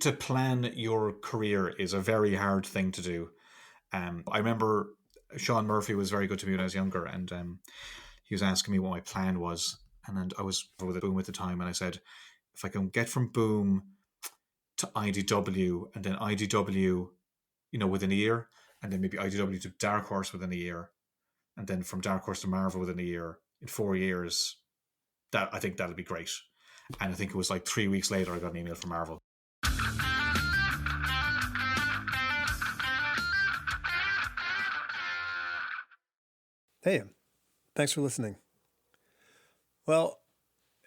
To plan your career is a very hard thing to do. I remember Sean Murphy was very good to me when I was younger, and he was asking me what my plan was, and then I was with Boom at the time, and I said, if I can get from Boom to IDW, and then IDW, within a year, and then maybe IDW to Dark Horse within a year, and then from Dark Horse to Marvel within a year, in 4 years, that I think that'll be great. And I think it was like 3 weeks later, I got an email from Marvel. Hey, thanks for listening. Well,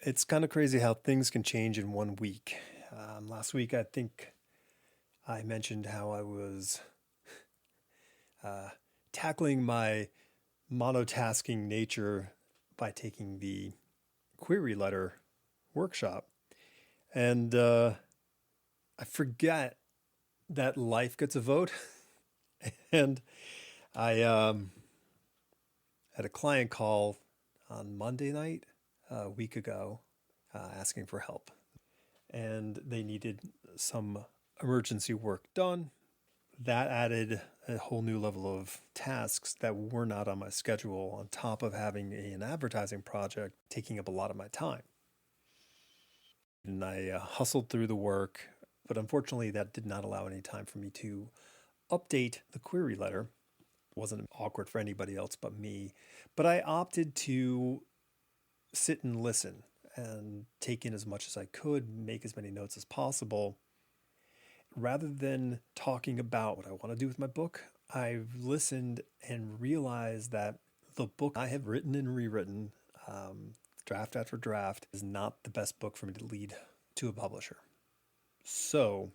it's kind of crazy how things can change in 1 week. Last week, I think I mentioned how I was tackling my monotasking nature by taking the query letter workshop. And I forget that life gets a vote. And I had a client call on Monday night a week ago asking for help. And they needed some emergency work done. That added a whole new level of tasks that were not on my schedule, on top of having an advertising project taking up a lot of my time. And I hustled through the work, but unfortunately that did not allow any time for me to update the query letter. It wasn't awkward for anybody else but me, but I opted to sit and listen and take in as much as I could, make as many notes as possible. Rather than talking about what I want to do with my book, I've listened and realized that the book I have written and rewritten, draft after draft, is not the best book for me to lead to a publisher. So,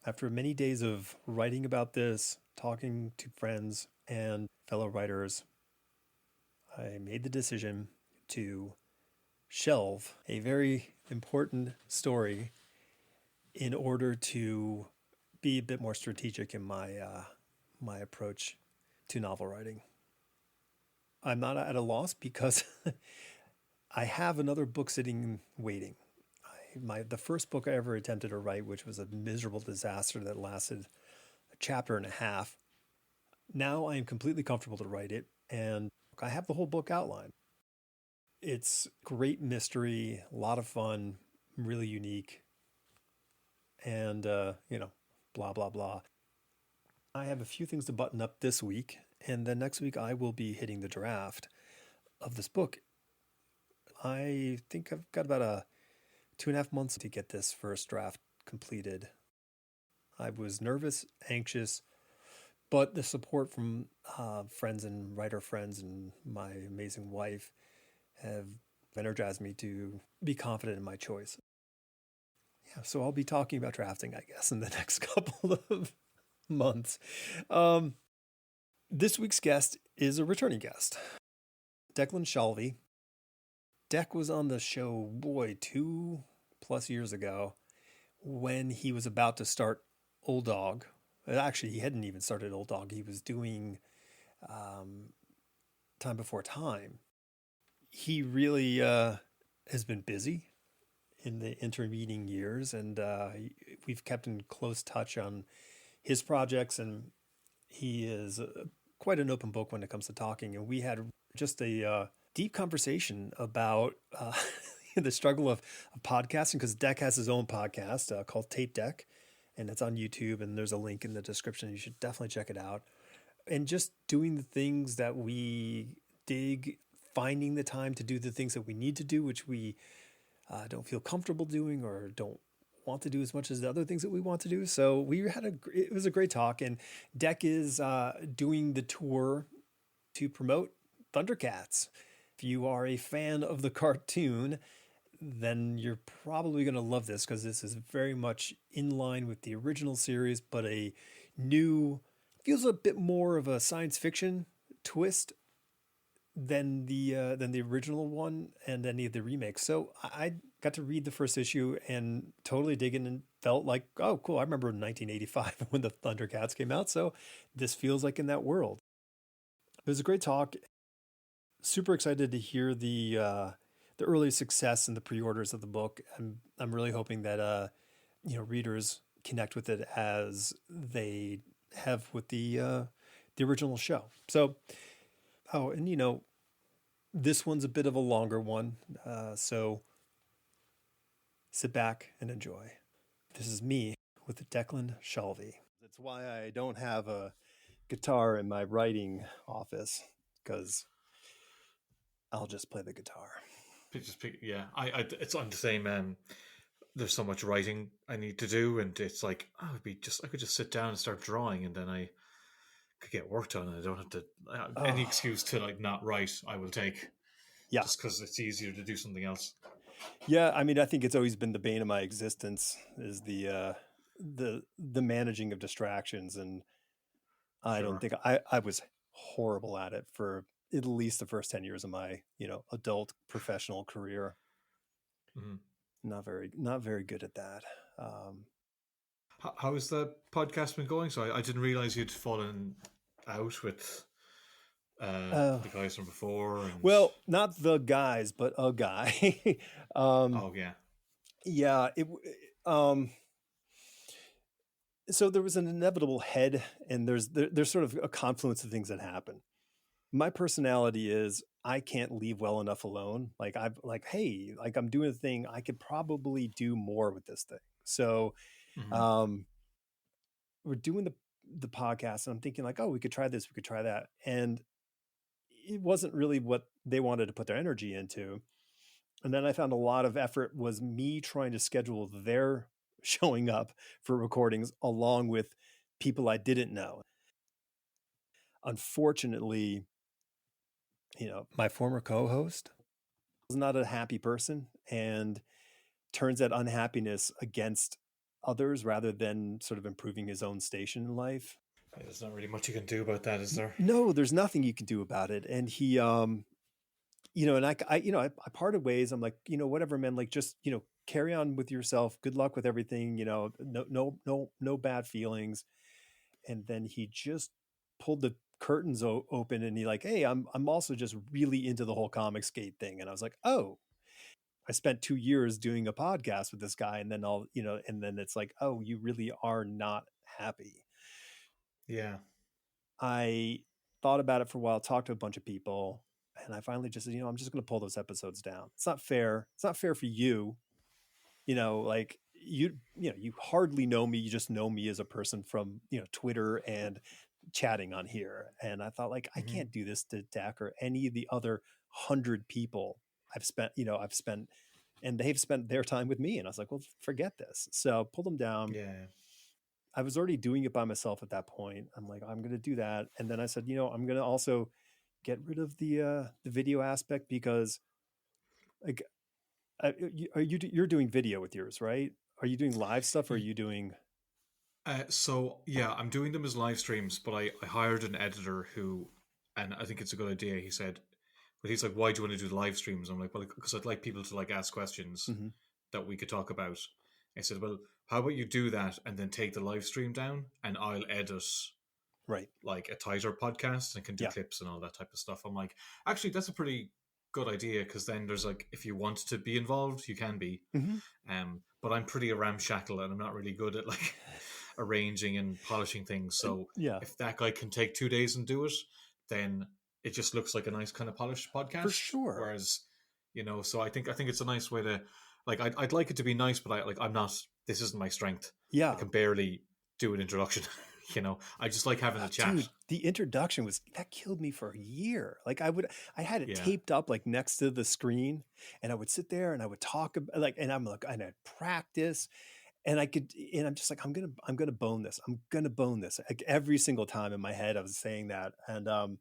after many days of writing about this, talking to friends and fellow writers, I made the decision to shelve a very important story in order to be a bit more strategic in my approach to novel writing. I'm not at a loss because I have another book sitting waiting. The first book I ever attempted to write, which was a miserable disaster that lasted a chapter and a half, now I am completely comfortable to write it, and I have the whole book outlined. It's great mystery, a lot of fun, really unique, and, blah, blah, blah. I have a few things to button up this week, and then next week I will be hitting the draft of this book. I think I've got about 2.5 months to get this first draft completed. I was nervous, anxious, but the support from friends and writer friends and my amazing wife have energized me to be confident in my choice. Yeah, so I'll be talking about drafting, I guess, in the next couple of months. This week's guest is a returning guest, Declan Shalvey. Dec was on the show, 2+ years ago when he was about to start Old Dog. Actually, he hadn't even started Old Dog. He was doing Time Before Time. He really has been busy in the intervening years, and we've kept in close touch on his projects, and he is quite an open book when it comes to talking. And we had just a deep conversation about the struggle of podcasting, because Dec has his own podcast called Tape Dec, and it's on YouTube, and there's a link in the description. You should definitely check it out. And just doing the things that we dig, finding the time to do the things that we need to do, which we don't feel comfortable doing or don't want to do as much as the other things that we want to do. So it was a great talk, and Dec is doing the tour to promote Thundercats. If you are a fan of the cartoon, then you're probably going to love this, because this is very much in line with the original series, but a new, feels a bit more of a science fiction twist than the original one and any of the remakes. So I got to read the first issue and totally dig in, and felt like, oh, cool. I remember in 1985 when the Thundercats came out. So this feels like in that world. It was a great talk. Super excited to hear the early success and the pre-orders of the book. I'm really hoping that readers connect with it as they have with the original show. So, oh, and this one's a bit of a longer one, so sit back and enjoy. This is me with Declan Shalvey. That's why I don't have a guitar in my writing office, because I'll just play the guitar. Yeah, it's on the same. There's so much writing I need to do, and it's like I could just sit down and start drawing, and then I could get work done, and I don't have to any excuse to like not write. I will take, Yeah, just because it's easier to do something else. yeah. I mean, I think it's always been the bane of my existence is the managing of distractions, and I don't Sure. think I was horrible at it for at least the first 10 years of my adult professional career. Mm-hmm. Not very good at that. How has the podcast been going? So I didn't realize you'd fallen out with the guys from before. And Well, not the guys, but a guy. oh yeah, Yeah. Um, so there was an inevitable head, and there's sort of a confluence of things that happen. My personality is I can't leave well enough alone. Like hey, like I'm doing a thing. I could probably do more with this thing. So mm-hmm. um, we're doing the podcast, and I'm thinking like, oh, we could try this, we could try that, and it wasn't really what they wanted to put their energy into. And then I found a lot of effort was me trying to schedule their showing up for recordings along with people I didn't know. Unfortunately, my former co-host was not a happy person and turns that unhappiness against others rather than sort of improving his own station in life. There's not really much you can do about that, is there? No, there's nothing you can do about it. And he, and I parted ways. I'm like, whatever, man, like just, carry on with yourself. Good luck with everything, no bad feelings. And then he just pulled the curtains open and he like, hey, I'm also just really into the whole comic skate thing. And I was like, oh, I spent 2 years doing a podcast with this guy. And then and then it's like, oh, you really are not happy. Yeah. I thought about it for a while, talked to a bunch of people, and I finally just said, I'm just going to pull those episodes down. It's not fair. It's not fair for you. Like you hardly know me. You just know me as a person from, Twitter and chatting on here. And I thought like, I Mm-hmm. can't do this to Dak or any of the other 100 people I've spent, and they've spent their time with me. And I was like, well, forget this. So pull them down. Yeah. I was already doing it by myself at that point. I'm like, I'm going to do that. And then I said, I'm going to also get rid of the video aspect because like, you're doing video with yours, right? Are you doing live stuff or are you doing? So yeah, I'm doing them as live streams, but I hired an editor who, and I think it's a good idea. He said, but he's like, why do you want to do the live streams? I'm like, well, because I'd like people to like ask questions Mm-hmm. that we could talk about. I said, well, how about you do that and then take the live stream down, and I'll edit Right. like a tighter podcast and can do Yeah. clips and all that type of stuff. I'm like, actually, that's a pretty good idea, because then there's like, if you want to be involved, you can be. Mm-hmm. But I'm pretty a ramshackle, and I'm not really good at like arranging and polishing things. So Yeah, if that guy can take 2 days and do it, then it just looks like a nice kind of polished podcast. for sure. Whereas, so I think it's a nice way to like. I'd like it to be nice, but I'm not. This isn't my strength. Yeah. I can barely do an introduction. I just like having a chat. Dude, the introduction that killed me for a year. Like I had it Yeah. taped up like next to the screen, and I would sit there and I would talk like, and I'm like, and I'd practice, and I'm just like, I'm gonna bone this. I'm gonna bone this. Like every single time in my head, I was saying that, and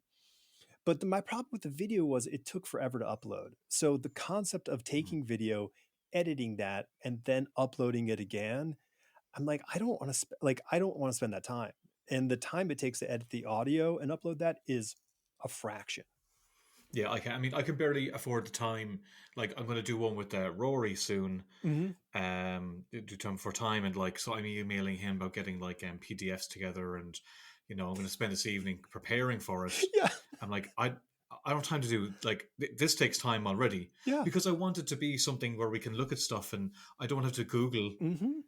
but my problem with the video was it took forever to upload. So the concept of taking video, editing that, and then uploading it again, I'm like, I don't want to spend that time. And the time it takes to edit the audio and upload that is a fraction. Yeah, I can. I mean, I can barely afford the time. Like, I'm going to do one with Rory soon. Mm-hmm. Do time for time, and like, so I'm emailing him about getting like PDFs together, and I'm going to spend this evening preparing for it. Yeah. I'm like, I don't have time to do like this takes time already Yeah. because I want it to be something where we can look at stuff and I don't have to Google, Mm-hmm.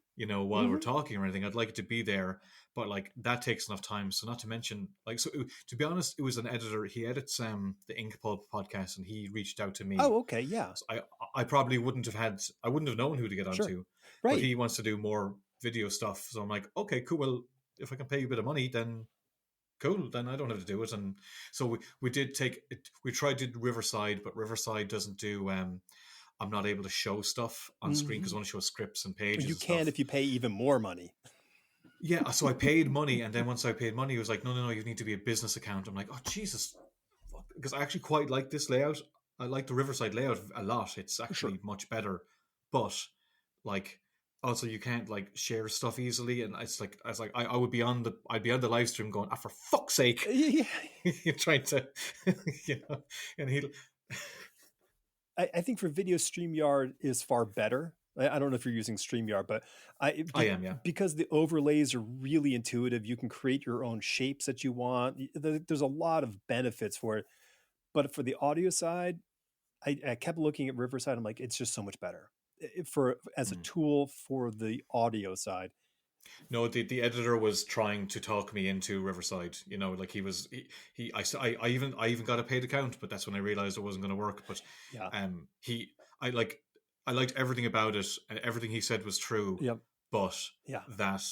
while we're Mm-hmm. talking or anything. I'd like it to be there, but like that takes enough time. So not to mention, like, to be honest, it was an editor. He edits the Ink Pulp podcast, and he reached out to me. Oh, okay. Yeah. So I probably I wouldn't have known who to get Sure. onto, but Right. he wants to do more video stuff. So I'm like, okay, cool. Well, if I can pay you a bit of money, then cool. Then I don't have to do it. And so we did take it. We tried to do Riverside, but Riverside doesn't do. I'm not able to show stuff on screen because Mm-hmm. I want to show scripts and pages You and can stuff. if you pay even more money. Yeah, so I paid money, and then once I paid money, it was like, no, no, no, you need to be a business account. I'm like, oh Jesus, because I actually quite like this layout. I like the Riverside layout a lot. It's Sure. actually much better, but like also you can't like share stuff easily, and I would be on I'd be on the live stream going, ah, for fuck's sake, Yeah. you're trying to, you know, and he, I think for video, StreamYard is far better. I don't know if you're using StreamYard, but I am, yeah, because the overlays are really intuitive. You can create your own shapes that you want. There's a lot of benefits for it. But for the audio side, I kept looking at Riverside. I'm like, it's just so much better for as a mm. tool for the audio side. No, the editor was trying to talk me into Riverside. Like I even got a paid account, but that's when I realized it wasn't going to work. But Yeah. he I like I liked everything about it, and everything he said was true. Yep. But Yeah. that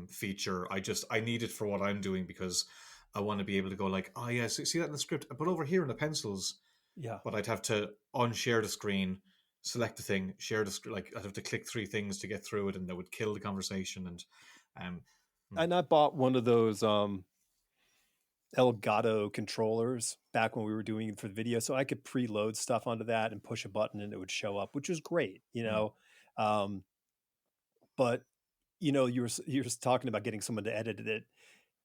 feature, I need it for what I'm doing because I want to be able to go like, oh yeah, see that in the script, but over here in the pencils. Yeah. But I'd have to unshare the screen, select the thing, share the screen. Like I'd have to click three things to get through it, and that would kill the conversation. And um, And I bought one of those Elgato controllers back when we were doing it for the video, so I could preload stuff onto that and push a button and it would show up, which was great, mm, Um, but you were talking about getting someone to edit it.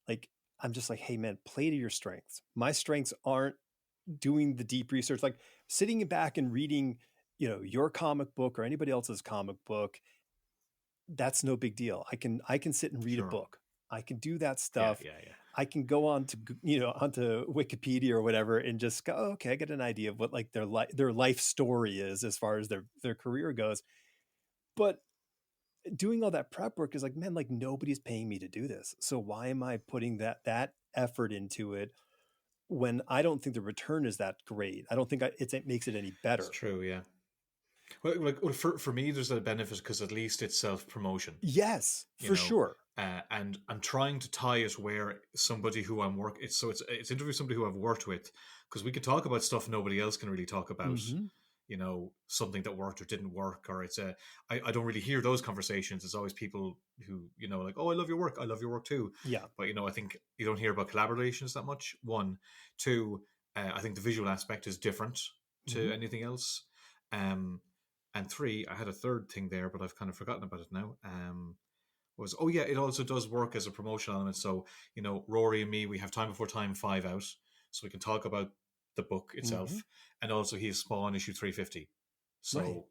Like I'm just like, hey man, play to your strengths. My strengths aren't doing the deep research, like sitting back and reading, your comic book or anybody else's comic book. That's no big deal. I can sit and read a sure, book. I can do that yeah, stuff. yeah, yeah. I can go on to onto Wikipedia or whatever and just go, oh, okay, I get an idea of what like their life story is as far as their career goes. But doing all that prep work is like, man, like nobody's paying me to do this. So why am I putting that effort into it when I don't think the return is that great? I don't think it makes it any It's better. true, yeah. Well, for me, there's a benefit because at least it's self promotion. Yes, you for know sure. and I'm trying to tie it where somebody who it's interview somebody who I've worked with, because we can talk about stuff nobody else can really talk about, Mm-hmm. something that worked or didn't work, or I don't really hear those conversations. It's always people who, like, oh, I love your work, I love your work too. Yeah. But I think you don't hear about collaborations that much. One, two, I think the visual aspect is different to Mm-hmm. anything else. And three, I had a third thing there, but I've kind of forgotten about it now. Was, oh yeah, it also does work as a promotional element. So Rory and me, we have Time Before Time 5 out, so we can talk about the book Mm-hmm. itself, and also he has Spawn issue 350, Right. so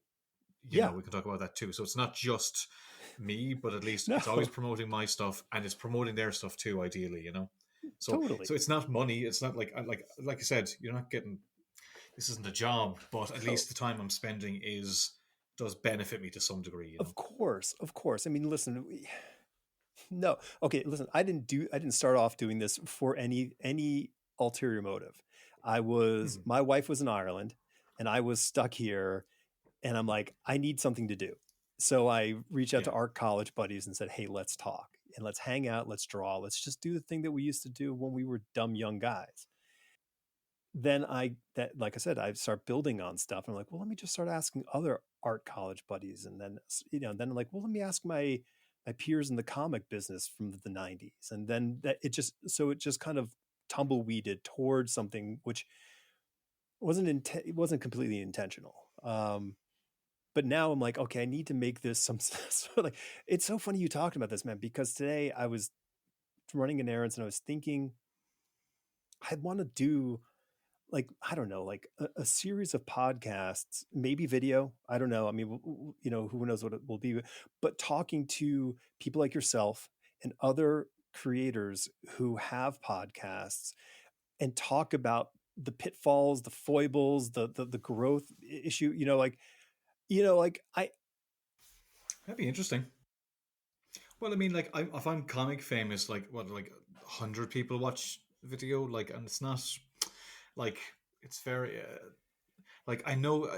Yeah. we can talk about that too. So it's not just me, but at least No. it's always promoting my stuff, and it's promoting their stuff too, ideally. So Totally. it's not money. It's not like I said, you're not getting, this isn't a job, but at No. least the time I'm spending does benefit me to some degree. Of course. Of course. I mean, listen. No. Okay. Listen. I didn't start off doing this for any ulterior motive. Mhm. My wife was in Ireland, and I was stuck here, and I'm like, I need something to do. So I reached out Yeah, to art college buddies and said, hey, let's talk and let's hang out. Let's draw. Let's just do the thing that we used to do when we were dumb young guys. Then like I said, I start building on stuff. I'm like, well, let me just start asking other art college buddies. And then, then I'm like, well, let me ask my peers in the comic business from the 90s. And then it just kind of tumbleweeded towards something which it wasn't completely intentional. But now I'm like, okay, I need to make this some sort of like, it's so funny you talked about this, man, because today I was running an errand and I was thinking I want to do like, I don't know, like a series of podcasts, maybe video. I don't know. I mean, who knows what it will be, but talking to people like yourself and other creators who have podcasts and talk about the pitfalls, the foibles, the growth issue, That'd be interesting. Well, I mean, like, if I'm comic famous, like, what, like 100 people watch video, like, and it's not like it's very like I know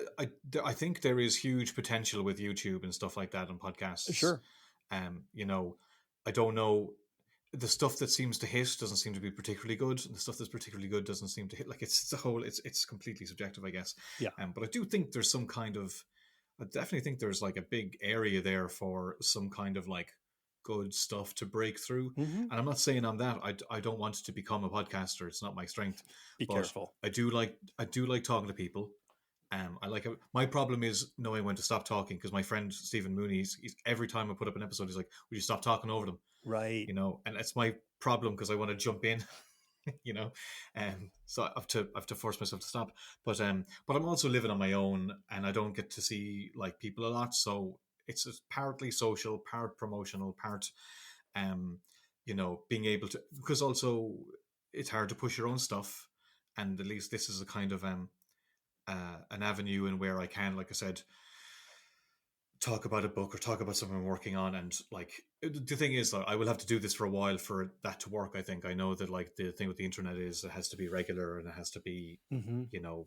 I think there is huge potential with YouTube and stuff like that and podcasts. sure. You know, I don't know, the stuff that seems to hit doesn't seem to be particularly good, and the stuff that's particularly good doesn't seem to hit. Like it's a whole, it's completely subjective, I guess. Yeah. But I do think there's some kind of, I definitely think there's like a big area there for some kind of like good stuff to break through. Hmm. And I'm not saying I'm that. I don't want to become a podcaster. It's not my strength. Be But careful. I do like talking to people. I like it. My problem is knowing when to stop talking, because my friend Stephen Mooney, he's every time I put up an episode, he's like, "Would you stop talking over them?" Right. And it's my problem because I want to jump in, you know, so I have to force myself to stop. But I'm also living on my own, and I don't get to see like people a lot, so it's partly social, part promotional, part, um, being able to, because also it's hard to push your own stuff, and at least this is a kind of an avenue in where I can, like I said, talk about a book or talk about something I'm working on. And like the thing is, I will have to do this for a while for that to work. I think I know that like the thing with the internet is it has to be regular and it has to be, Hmm. you know,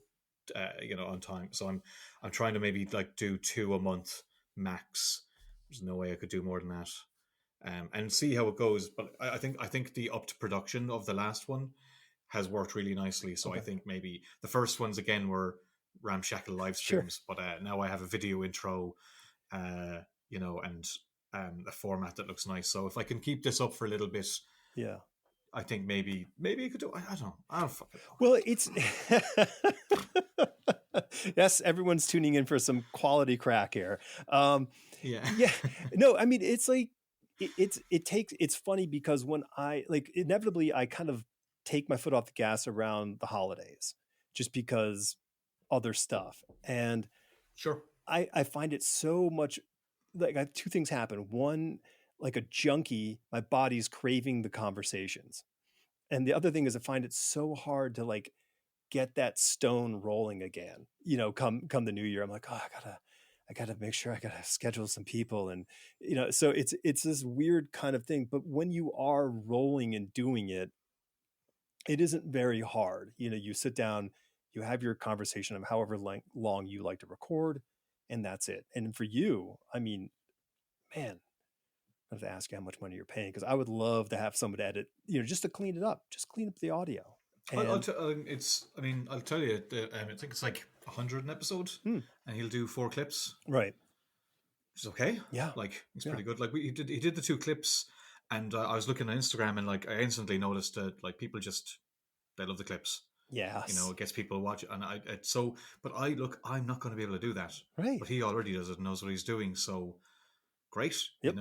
on time. So I'm trying to maybe like do 2 a month max. There's no way I could do more than that. And see how it goes. But I think the up to production of the last one has worked really nicely. So I Okay. think maybe the first ones again were ramshackle live Sure. streams, but now I have a video intro, and a format that looks nice. So if I can keep this up for a little bit, Yeah. I think maybe I could do. I don't know. I don't fucking know. Well, it's yes, everyone's tuning in for some quality crack here. Yeah. Yeah, no, I mean, it's like it's funny because when I like inevitably I kind of take my foot off the gas around the holidays just because other stuff, and Sure. I find it so much like two things happen. One, like a junkie, my body's craving the conversations, and the other thing is I find it so hard to like get that stone rolling again. Come the new year, I'm like, oh, I gotta make sure I gotta schedule some people, and so it's this weird kind of thing. But when you are rolling and doing it, it isn't very hard. You sit down, you have your conversation of however long you like to record, and that's it. And for you, I mean, man, I have to ask you how much money you're paying, because I would love to have someone edit, just to clean it up, just clean up the audio. I'll And it's. I mean, I'll tell you. I think it's like 100 an episode, hmm, and he'll do 4 clips, right, which is okay. yeah, Like it's yeah, pretty good. Like he did the 2 clips, and I was looking on Instagram, and like I instantly noticed that like people just they love the clips. yes, It gets people watching, and but I'm not going to be able to do that. right, But he already does it and knows what he's doing, so great. yep,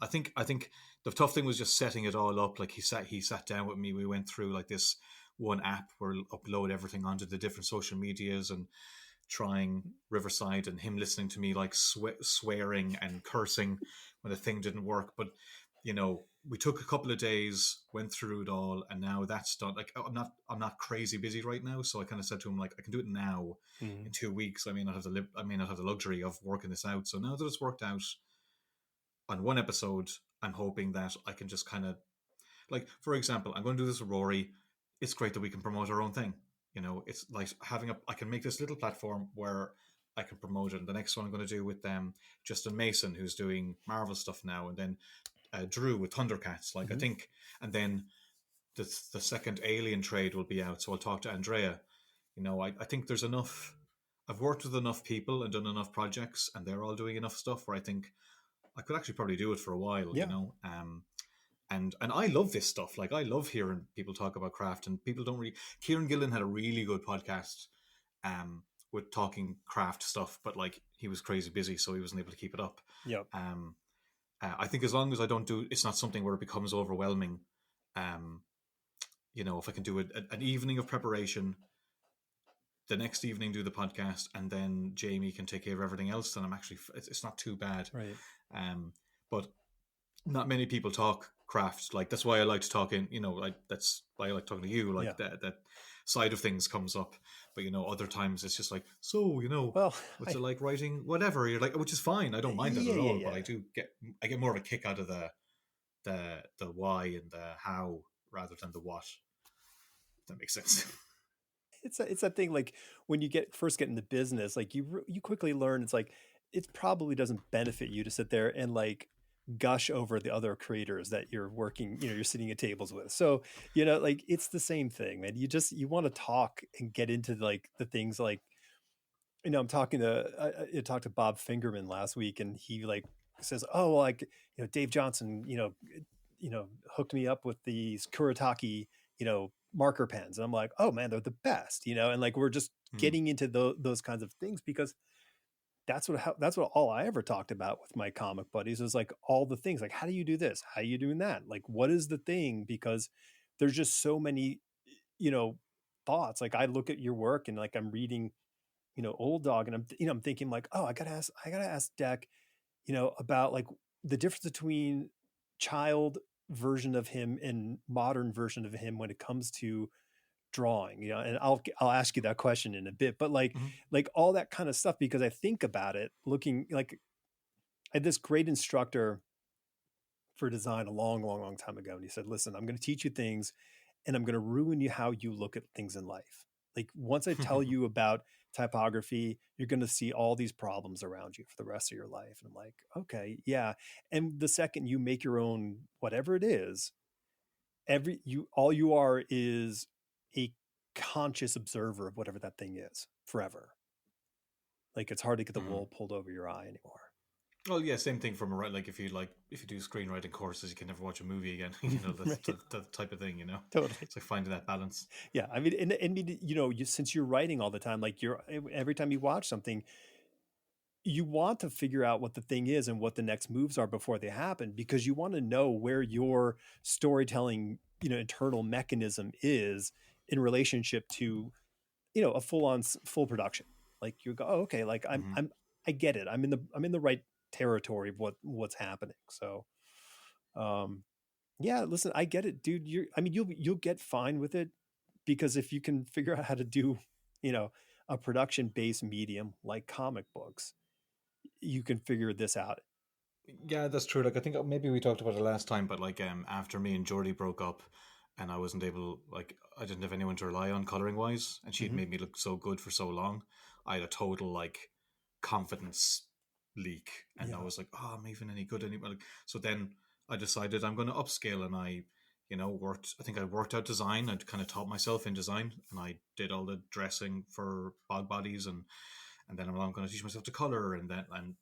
I think the tough thing was just setting it all up. Like he sat down with me. We went through like this one app where we'll upload everything onto the different social medias and trying Riverside, and him listening to me like swearing and cursing when the thing didn't work. But we took a couple of days, went through it all, and now that's done. Like I'm not crazy busy right now, so I kind of said to him like I can do it now. mhm, In 2 weeks, I may not have the luxury of working this out. So now that it's worked out on one episode, I'm hoping that I can just kind of, like, for example, I'm going to do this with Rory. It's great that we can promote our own thing. It's like I can make this little platform where I can promote it. And the next one I'm going to do with Justin Mason, who's doing Marvel stuff now, and then Drew with Thundercats. Like I mhm. think, and then the second Alien trade will be out. So I'll talk to Andrea. I think there's enough. I've worked with enough people and done enough projects, and they're all doing enough stuff where I think I could actually probably do it for a while. Yeah, And I love this stuff. Like I love hearing people talk about craft, and people don't really. Kieran Gillen had a really good podcast, with talking craft stuff, but like he was crazy busy, so he wasn't able to keep it up. yep, Um, I think as long as I don't do, it's not something where it becomes overwhelming. Um, if I can do an evening of preparation, the next evening do the podcast, and then Jamie can take care of everything else, then I'm actually it's not too bad. right. Um, but not many people talk craft. Like that's why I liked talking. Like that's why I like talking to you. Yeah. Like that side of things comes up. But other times it's just like, so Well, what's it like writing whatever? You're like, which is fine. I don't mind that yeah, at yeah, all. But yeah. I get more of a kick out of the why and the how rather than the what. If that makes sense. It's that thing like when you first get into business, like you quickly learn it's like it probably doesn't benefit you to sit there and like gush over the other creators that you're working, you're sitting at tables with. So, like it's the same thing, man. You want to talk and get into like the things like, I'm talking to I talked to Bob Fingerman last week, and he like says, "Oh, well, like Dave Johnson, hooked me up with these Kuretake, marker pens," and I'm like, "Oh man, they're the best," and like we're just Hmm. getting into those kinds of things because that's what all I ever talked about with my comic buddies is like all the things like how do you do this, how are you doing that, like what is the thing, because there's just so many you know thoughts. Like I look at your work and like I'm reading Old Dog, and I'm thinking like, oh, I gotta ask Deck, about like the difference between child version of him and modern version of him when it comes to drawing, and I'll ask you that question in a bit, but Hmm. like all that kind of stuff, because I think about it looking like I had this great instructor for design a long, long, long time ago, and he said, listen, I'm going to teach you things and I'm going to ruin you how you look at things in life. Like once I tell you about typography, you're going to see all these problems around you for the rest of your life. And I'm like, okay, yeah. And the second you make your own whatever it is, all you are is a conscious observer of whatever that thing is forever. Like it's hard to get the Hmm. wool pulled over your eye anymore. Well, yeah, same thing from a right. If you do screenwriting courses, you can never watch a movie again. That's Right. the type of thing. Totally. It's like finding that balance. Yeah. I mean, and since you're writing all the time, like every time you watch something, you want to figure out what the thing is and what the next moves are before they happen, because you want to know where your storytelling, internal mechanism is in relationship to, a full production. Like you go, oh, okay, like Hmm. I get it. I'm in the right territory of what's happening. So, um, yeah, listen, I get it, dude. I mean, you'll get fine with it, because if you can figure out how to do, you know, a production based medium like comic books, you can figure this out. Yeah, that's true. Like I think maybe we talked about it last time, but like after me and Jordy broke up, and I wasn't able, like I didn't have anyone to rely on coloring wise, and she'd Hmm. made me look so good for so long. I had a total like confidence leak, and I Yeah. was like, oh, I'm even any good anymore. Like, so then I decided I'm going to upscale, and worked. I think I worked out design. I'd kind of taught myself in design, and I did all the dressing for bog bodies and then I'm going to teach myself to color, and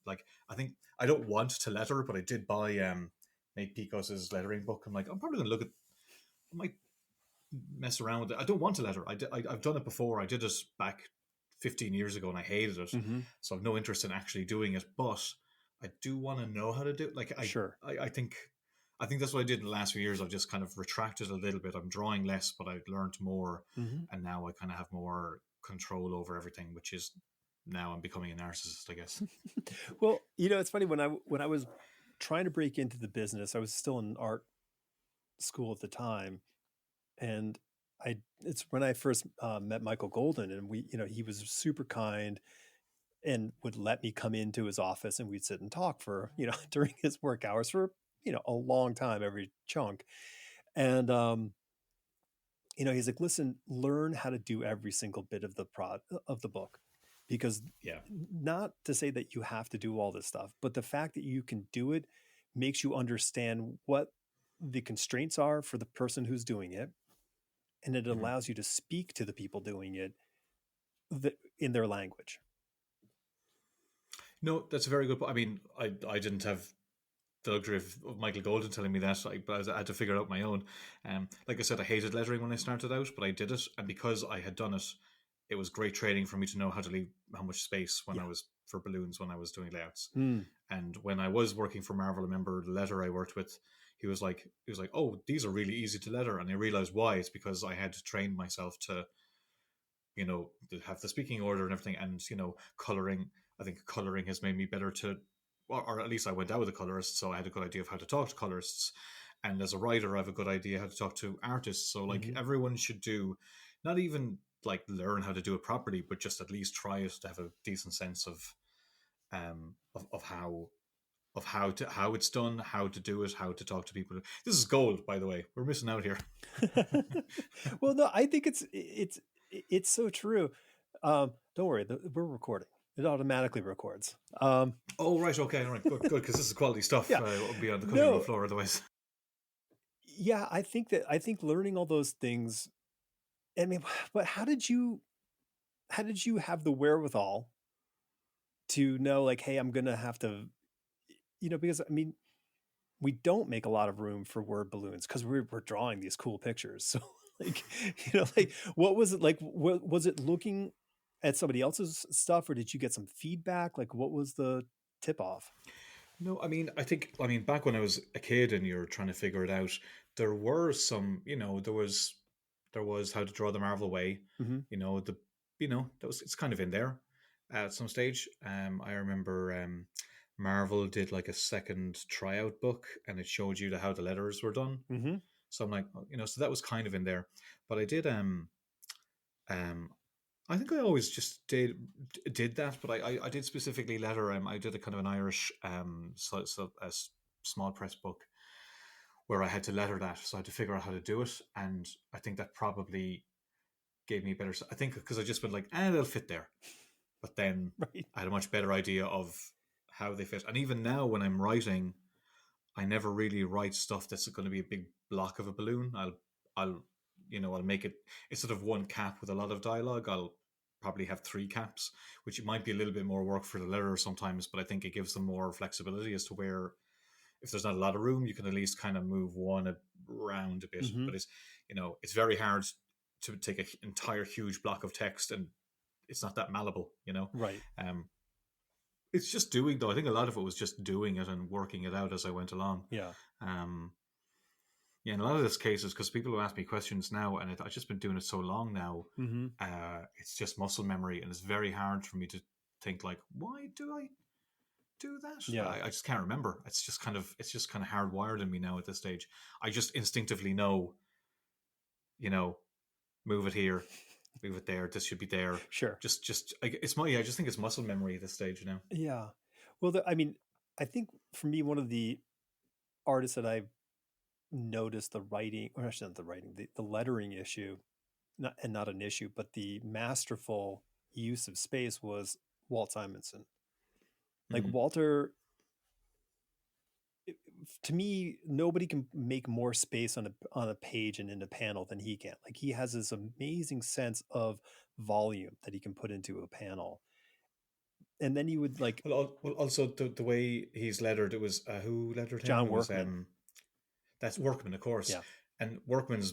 like I think I don't want to letter, but I did buy Nate Picos's lettering book. I'm like, I'm probably going to look at. I might mess around with it. I don't want to letter. I've done it before. I did it back 15 years ago, and I hated it. Hmm. So I've no interest in actually doing it. But I do want to know how to do it. Like Sure. I think. I think that's what I did in the last few years. I've just kind of retracted a little bit. I'm drawing less, but I've learned more, Hmm. and now I kind of have more control over everything, which is now I'm becoming a narcissist, I guess. Well, it's funny when I was trying to break into the business, I was still in art school at the time, and it's when I first met Michael Golden, and he was super kind and would let me come into his office and we'd sit and talk for during his work hours for a long time every chunk. And he's like, listen, learn how to do every single bit of the book, because Yeah. not to say that you have to do all this stuff, but the fact that you can do it makes you understand what the constraints are for the person who's doing it, and it Hmm. allows you to speak to the people doing it in their language. No, that's a very good point. I mean, I didn't have the luxury of Michael Golden telling me that, like, but I had to figure it out my own. Like I said, I hated lettering when I started out, but I did it, and because I had done it, it was great training for me to know how to leave how much space when Yeah. I was for balloons when I was doing layouts. Mm. And when I was working for Marvel, I remember the letter I worked with. He was like, "Oh, these are really easy to letter," and I realized why. It's because I had to train myself to have the speaking order and everything, and coloring. I think coloring has made me better to, or at least I went out with a colorist, so I had a good idea of how to talk to colorists. and as a writer, I have a good idea how to talk to artists. So like Mm-hmm. everyone should do, not even like learn how to do it properly, but just at least try it to have a decent sense of how it's done, how to do it, how to talk to people. This is gold, by the way. We're missing out here. Well, no, I think it's so true. Don't worry, we're recording. It automatically records. Oh right, okay, all right, good, good, because this is quality stuff. Yeah, It'll be on the cutting room no, floor otherwise. yeah, I think learning all those things. I mean, but how did you have the wherewithal to know, like, hey, I'm gonna have to, because I mean, we don't make a lot of room for word balloons because we're drawing these cool pictures. So like, like what was it like? What was it looking at somebody else's stuff, or did you get some feedback? Like, what was the tip off? No, I mean, back when I was a kid and you're trying to figure it out, there were some, there was how to draw the Marvel way. Mm-hmm. The, that was it's kind of in there at some stage. I remember Marvel did like a second tryout book, and it showed you how the letters were done. Mm-hmm. So I'm like, so that was kind of in there. But I did um I think I always just did that, but I did specifically letter. I did a kind of an Irish small press book where I had to letter that, so I had to figure out how to do it, and I think that probably gave me better. I think because I just went like, they'll fit there, but then Right. I had a much better idea of how they fit. And even now, when I'm writing, I never really write stuff that's going to be a big block of a balloon. I'll I'll make it, instead of one cap with a lot of dialogue, I'll probably have three caps, which might be a little bit more work for the letterer sometimes, but I think it gives them more flexibility as to where, if there's not a lot of room, you can at least kind of move one around a bit. Mm-hmm. But it's very hard to take an entire huge block of text, and it's not that malleable. Right. Um, it's just doing, though. I think a lot of it was just doing it and working it out as I went along. Yeah. Um, yeah, in a lot of these cases, because people will ask me questions now, and I've just been doing it so long now, Mm-hmm. it's just muscle memory, and it's very hard for me to think like, why do I do that? Yeah. I just can't remember. It's just kind of hardwired in me now at this stage. I just instinctively know, you know, move it here, move it there. This should be there. Sure. I just think it's muscle memory at this stage. Yeah. Well, I mean, I think for me, one of the artists that I've noticed the writing, or actually not the writing, the lettering issue, not an issue, but the masterful use of space was Walt Simonson. Like Mm. Walter, to me, nobody can make more space on a page and in a panel than he can. Like he has this amazing sense of volume that he can put into a panel. And then you would like Well, also the way he's lettered, it was who lettered him? John It was Workman. that's Workman, of course. Yeah, And Workman's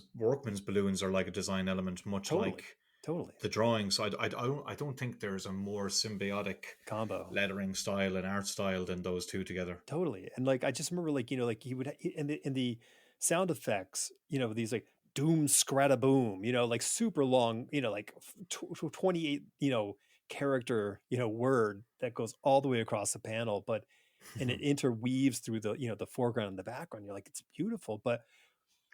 balloons are like a design element, much totally, like totally the drawing. So I don't think there's a more symbiotic combo. lettering style and art style than those two together. Totally. And like I just remember like like he would in the sound effects, these like doom scrata boom, like super long, like 28, character, word that goes all the way across the panel, but and it interweaves through the, the foreground and the background. You're like, it's beautiful, but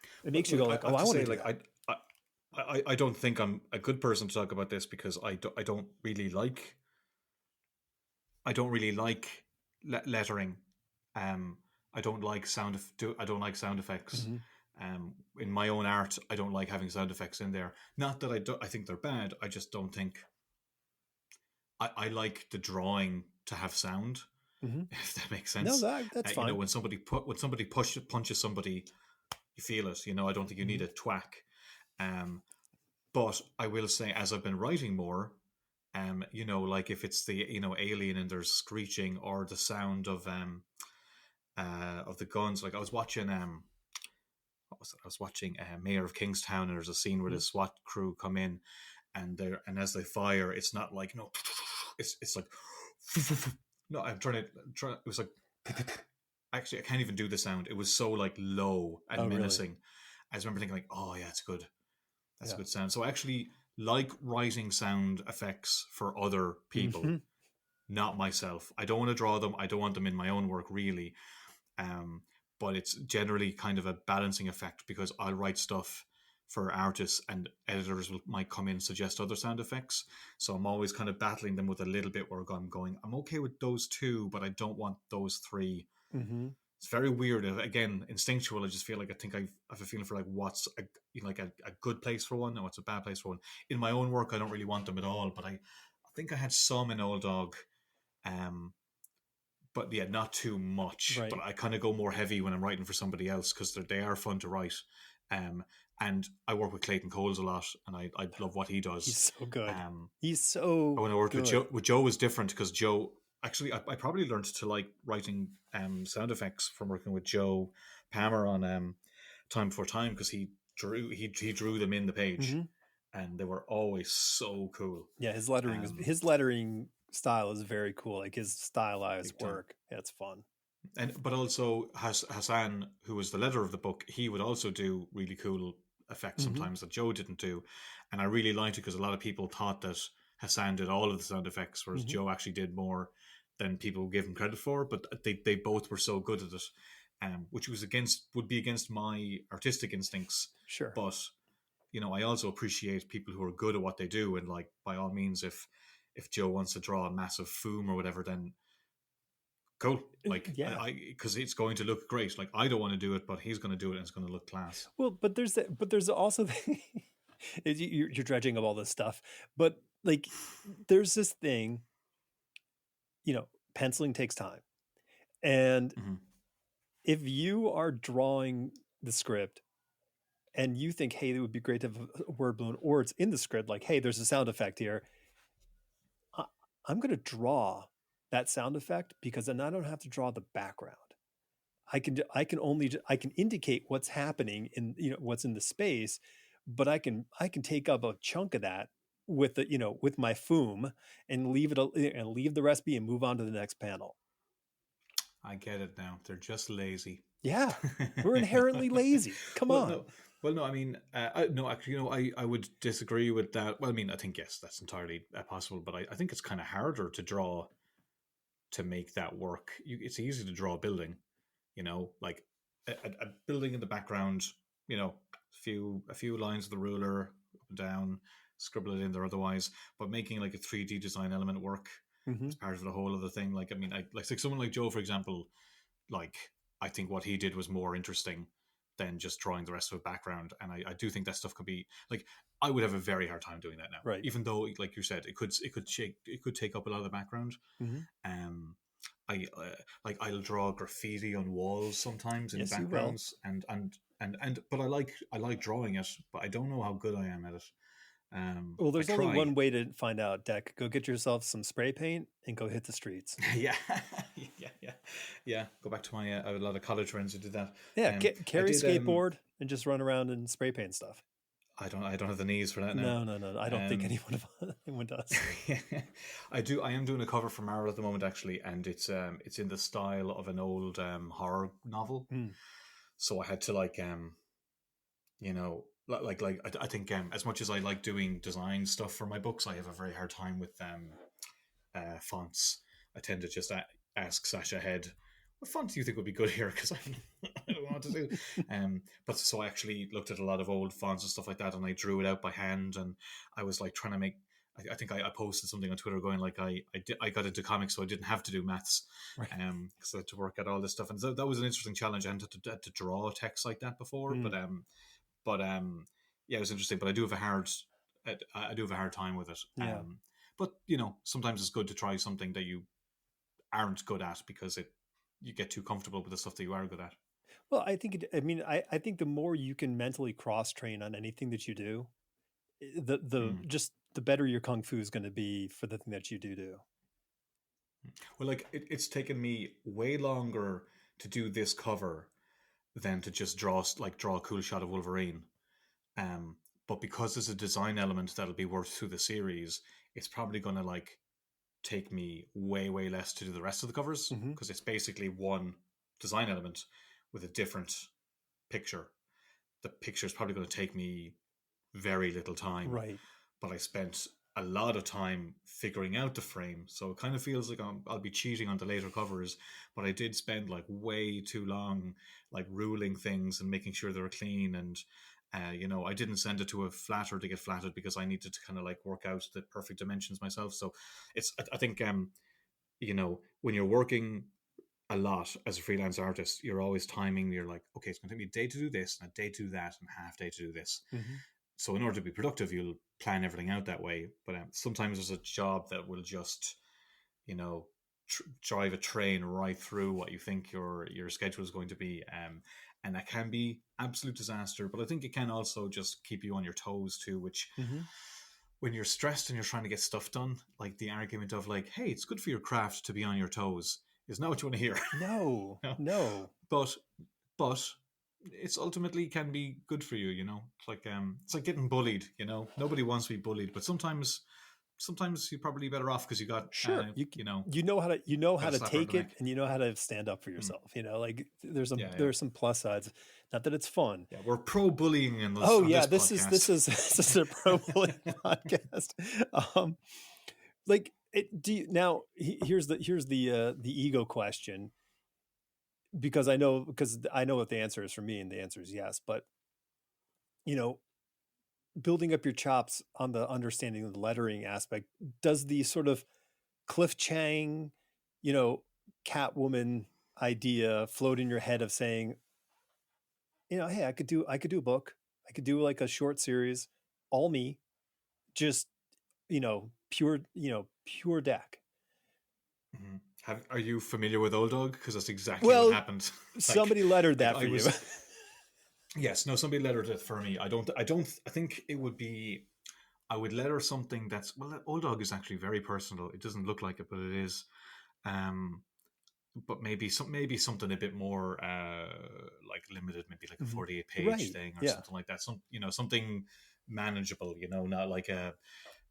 it But makes you go look, like, I oh, have I to want to say, do like, that. I don't think I'm a good person to talk about this because I don't really like lettering. Um, I don't like sound effects. Mm-hmm. In my own art, I don't like having sound effects in there. Not that I think they're bad. I just don't think I like the drawing to have sound. Mm-hmm. If that makes No, sense. that's fine. When somebody punches somebody, you feel it. I don't think you Mm-hmm. need a thwack. Um, but I will say, as I've been writing more, like if it's the alien and there's screeching or the sound of the guns. Like I was watching what was it? I was watching Mayor of Kingstown, and there's a scene where the SWAT crew come in, and as they fire, it's not like it's like no. I'm trying to try. It was like actually I can't even do the sound. It was so like low Oh, and really? menacing. I just remember thinking like, oh yeah, it's good. That's a Yeah. good sound. So I actually like writing sound effects for other people, Mm-hmm. not myself. I don't want to draw them. I don't want them in my own work, really. Um, but it's generally kind of a balancing effect because I'll write stuff for artists and editors might come in and suggest other sound effects. So I'm always kind of battling them with a little bit where I'm going, I'm okay with those two, but I don't want those three. Mm-hmm. It's very weird. Again, instinctual. I just feel like I have a feeling for like what's a good place for one and what's a bad place for one. In my own work, I don't really want them at all, but I think I had some in Old Dog. But yeah, not too much. Right. But I kind of go more heavy when I'm writing for somebody else because they are fun to write. And I work with Clayton Coles a lot, and I love what he does. He's so good. Um, He's so when I worked good. with Joe was different because Joe actually I probably learned to like writing sound effects from working with Joe Palmer on Time Before Time because he drew them in the page, Mm-hmm. and they were always so cool. Yeah, his lettering style is very cool. Like his stylized Big time. work. Yeah, it's fun. But also Hassan, who was the leader of the book, he would also do really cool effects sometimes that Joe didn't do, and I really liked it because a lot of people thought that Hassan did all of the sound effects, whereas Joe actually did more than people give him credit for. But they both were so good at it, which would be against my artistic instincts. Sure. But I also appreciate people who are good at what they do, and like by all means, if Joe wants to draw a massive foom or whatever, then cool. Like, yeah, because it's going to look great. Like, I don't want to do it, but he's going to do it, and it's going to look class. well, but there's also you're dredging of all this stuff, but like there's this thing, penciling takes time, and if you are drawing the script and you think, hey, it would be great to have a word balloon, or it's in the script, like, hey, there's a sound effect here, I'm going to draw that sound effect because then I don't have to draw the background. I can indicate what's happening in what's in the space, but I can take up a chunk of that with with my foom and leave the rest be and move on to the next panel. I get it now. They're just lazy. Yeah, we're inherently lazy. Come on. No. I mean, no. Actually, I would disagree with that. Well, I mean, I think yes, that's entirely possible. But I think it's kind of harder to draw to make that work. It's easy to draw a building. Like a building in the background. A few lines of the ruler up and down, scribble it in there otherwise. But making like a 3D design element work as part of the whole of the thing. Like, I mean, like someone like Joe, for example. Like, I think what he did was more interesting than just drawing the rest of a background. And I do think that stuff could be like, I would have a very hard time doing that now. Right. Even though, like you said, it could take up a lot of the background. I'll draw graffiti on walls sometimes in backgrounds, but I like drawing it, but I don't know how good I am at it. Well, there's only one way to find out, Dec. Go get yourself some spray paint and go hit the streets. yeah. Go back to my a lot of college friends who did that. Yeah, carry a skateboard and just run around and spray paint stuff. I don't have the knees for that now. No. I don't think anyone does. I am doing a cover for Marvel at the moment, actually, and it's in the style of an old horror novel. So I had to I think as much as I like doing design stuff for my books, I have a very hard time with fonts. I tend to just ask Sasha Head, what font do you think would be good here? Because I don't know what to do. But so I actually looked at a lot of old fonts and stuff like that, and I drew it out by hand, and I was like trying to make. I think I posted something on Twitter going like I got into comics, so I didn't have to do maths, right. Because I had to work out all this stuff, and so that was an interesting challenge. I hadn't had to draw text like that before, but yeah, it was interesting. But I do have a hard time with it. Yeah. But sometimes it's good to try something that you aren't good at because you get too comfortable with the stuff that you are good at. Well, I think I think the more you can mentally cross train on anything that you do, just the better your kung fu is going to be for the thing that you do. Well, like it's taken me way longer to do this cover than to just draw a cool shot of Wolverine. But because there's a design element that'll be worked through the series, it's probably going to take me way, way less to do the rest of the covers because it's basically one design element with a different picture. The picture is probably going to take me very little time. Right. But I spent a lot of time figuring out the frame, so it kind of feels like I'll be cheating on the later covers. But I did spend like way too long, like ruling things and making sure they were clean. And I didn't send it to a flatter to get flatted because I needed to kind of like work out the perfect dimensions myself. So I think when you're working a lot as a freelance artist, you're always timing. You're like, okay, it's going to take me a day to do this, and a day to do that, and a half day to do this. Mm-hmm. So in order to be productive, you'll plan everything out that way. But sometimes there's a job that will just, drive a train right through what you think your schedule is going to be, and that can be absolute disaster. But I think it can also just keep you on your toes too, which. Mm-hmm. When you're stressed and you're trying to get stuff done, like the argument of like, hey, it's good for your craft to be on your toes is not what you want to hear. No, You know? no. But it's ultimately can be good for you. It's like getting bullied. Nobody wants to be bullied, but sometimes you're probably better off because you got Sure, you know how got a to slap around take the it, neck. and you know how to stand up for Mm. yourself. Like Yeah, yeah, there's some plus sides. Not that it's fun. yeah. We're pro bullying Oh on yeah, this this is podcast. this is a pro bullying podcast. Like it. Do you, now? Here's the ego question, because I know what the answer is for me, and the answer is yes. But you know, building up your chops on the understanding of the lettering aspect, does the sort of Cliff Chang, you know, Catwoman idea float in your head of saying, hey, I could do a book, I could do like a short series, all me, just pure deck. Mhm. Are you familiar with Old Dog? Because that's exactly what Well, happened. like, somebody lettered like that I for you. was. Yes, no, somebody lettered it for me. I don't. I don't. I think it would be. I would letter something that's Old Dog is actually very personal. It doesn't look like it, but it is. Um, but maybe something a bit more like limited, maybe like a Mhm. 48-page Right. thing or Yeah. something like that. Something manageable. Not like a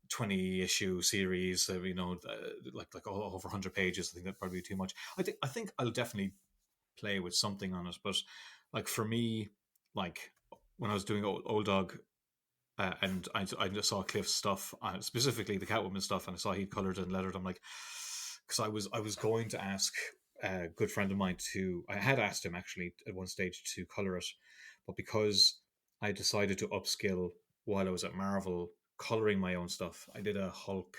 20-issue series. Like all over 100 pages. I think that'd probably be too much. I think I'll definitely play with something on it. But like for me, like when I was doing Old Dog, and I just saw Cliff's stuff, specifically the Catwoman stuff, and I saw he'd colored and lettered. I'm like, because I was going to ask a good friend of mine I had asked him actually at one stage to color it, but because I decided to upskill while I was at Marvel coloring my own stuff, I did a Hulk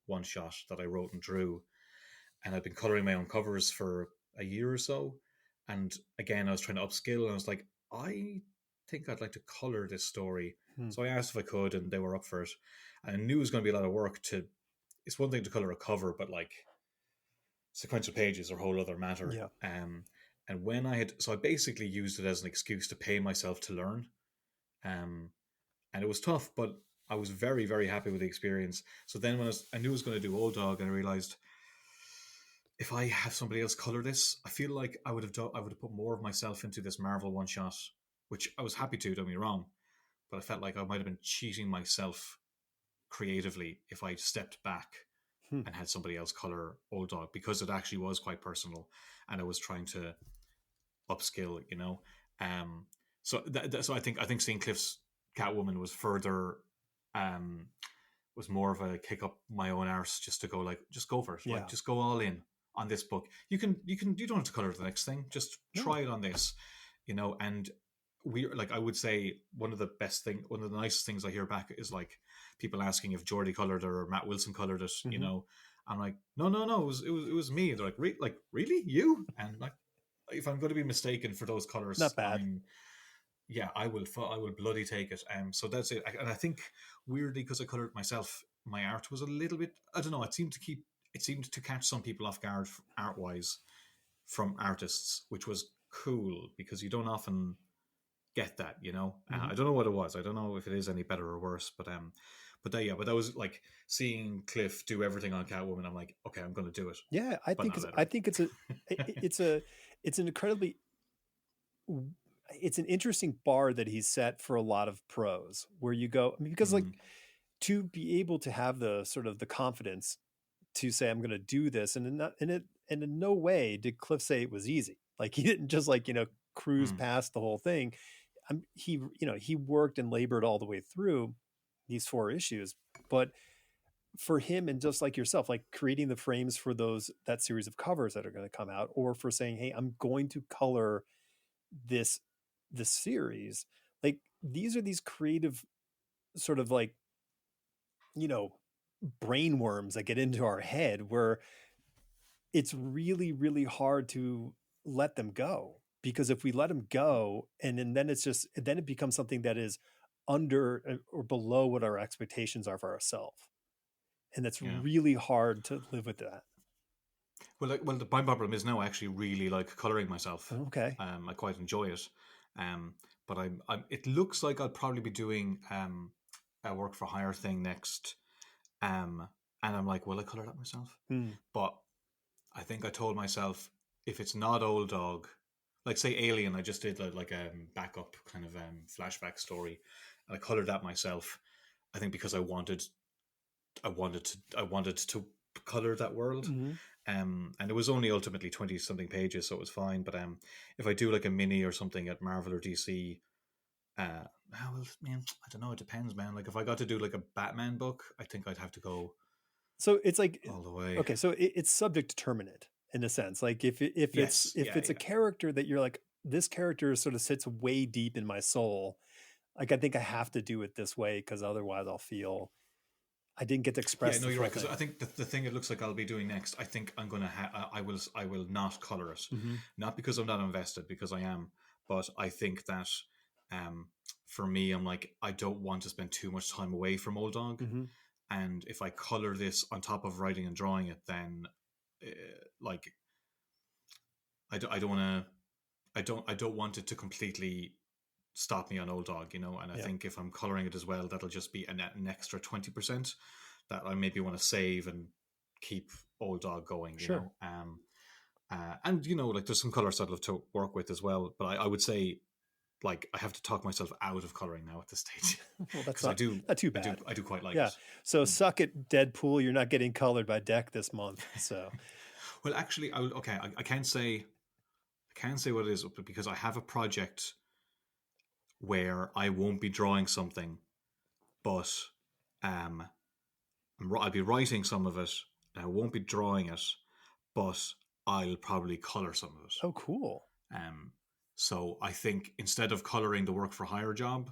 one shot that I wrote and drew, and I've been coloring my own covers for a year or so. And again, I was trying to upskill, and I was like, I think I'd like to color this story. Hmm. So I asked if I could, and they were up for it. And I knew it was going to be a lot of work to. It's one thing to color a cover, but like sequential pages are a whole other matter. Yeah. And when I basically used it as an excuse to pay myself to learn. Um, and it was tough, but I was very, very happy with the experience. So then when I knew I was going to do Old Dog, and I realized if I have somebody else color this, I feel like I would have put more of myself into this Marvel one shot, which I was happy to. Don't get me wrong, but I felt like I might have been cheating myself creatively if I stepped back Hmm. and had somebody else color Old Dog, because it actually was quite personal, and I was trying to upskill. So I think seeing Cliff's Catwoman was further. Was more of a kick up my own arse just to go like just go for it, like Yeah. just go all in on this book. You don't have to color the next thing, just No. try it on this. And I would say one of the nicest things I hear back is like people asking if Jordy colored it or Matt Wilson colored it. Mm-hmm. I'm like, no, it was me. They're like really you? And like, if I'm going to be mistaken for those colors, Not bad. I will bloody take it. So that's it. And I think weirdly, because I colored it myself, my art was a little bit. I don't know. It seemed to catch some people off guard art wise from artists, which was cool because you don't often get that. Mm-hmm. I don't know what it was. I don't know if it is any better or worse. But that was like seeing Cliff do everything on Catwoman. I'm like, okay, I'm going to do it, Yeah, but not lettering. it's an incredibly it's an interesting bar that he's set for a lot of pros, where you go, I mean, because like Mm, to be able to have the sort of the confidence to say I'm going to do this, and in no way did Cliff say it was easy. Like he didn't just like cruise mm, past the whole thing. He worked and labored all the way through these 4 issues, but for him, and just like yourself, like creating the frames for that series of covers that are going to come out, or for saying, hey, I'm going to color this series. Like, these are these creative sort of like, you know, brain worms that get into our head, where it's really, really hard to let them go, because if we let them go, and then then it becomes something that is under or below what our expectations are for ourselves, and that's Yeah. really hard to live with that. Well, my problem is now I actually really like coloring myself. Okay. I quite enjoy it. But it looks like I'll probably be doing a work for hire thing next. And I'm like, will I color that myself? But I think I told myself, if it's not Old Dog, like say Alien, I just did like a backup kind of flashback story, and I colored that myself. I think because I wanted to color that world. And it was only ultimately 20 something pages, so it was fine. But if I do like a mini or something at Marvel or DC, well, man, I don't know. It depends, man. Like if I got to do like a Batman book, I think I'd have to go So it's like, all the way. okay, so it's subject determinate in a sense. Like if Yes, it's a character that you're like, this character sort of sits way deep in my soul. Like, I think I have to do it this way, because otherwise I'll feel I didn't get to express. Yeah, no, the you're full right. Because thing. I think the thing it looks like I'll be doing next, I think I'm gonna I will not color it, not because I'm not invested, because I am, but I think that for me, I'm like, I don't want to spend too much time away from Old Dog, and if I color this on top of writing and drawing it, then like I don't want to. I don't want it to completely stop me on Old Dog, you know. And I think if I'm coloring it as well, that'll just be an extra 20% that I maybe want to save and keep Old Dog going, you know. And you know, like there's some colors I'd love to work with as well, but I would say like I have to talk myself out of coloring now at this stage. Well, that's Because not too bad. I do quite like Yeah. it. So suck it, Deadpool. You're not getting colored by Dec this month. So Well, actually, I can't say what it is because I have a project where I won't be drawing something, but um, I'll be writing some of it. And I won't be drawing it, but I'll probably color some of it. oh, cool. So I think instead of coloring the work for hire job,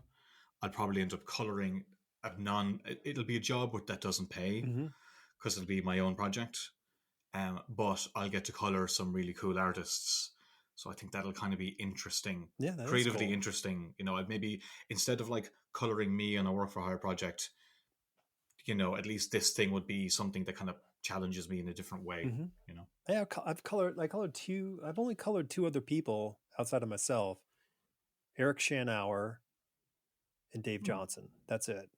I'll probably end up coloring a non. It'll be a job that doesn't pay because it'll be my own project. But I'll get to color some really cool artists. So I think that'll kind of be interesting, Yeah, that is creatively cool. interesting. You know, I'd maybe instead of like coloring me on a work for hire project, you know, at least this thing would be something that kind of challenges me in a different way. You know, Yeah, I've colored. I colored two. I've only colored two other people outside of myself: Eric Shanauer and Dave Johnson. That's it.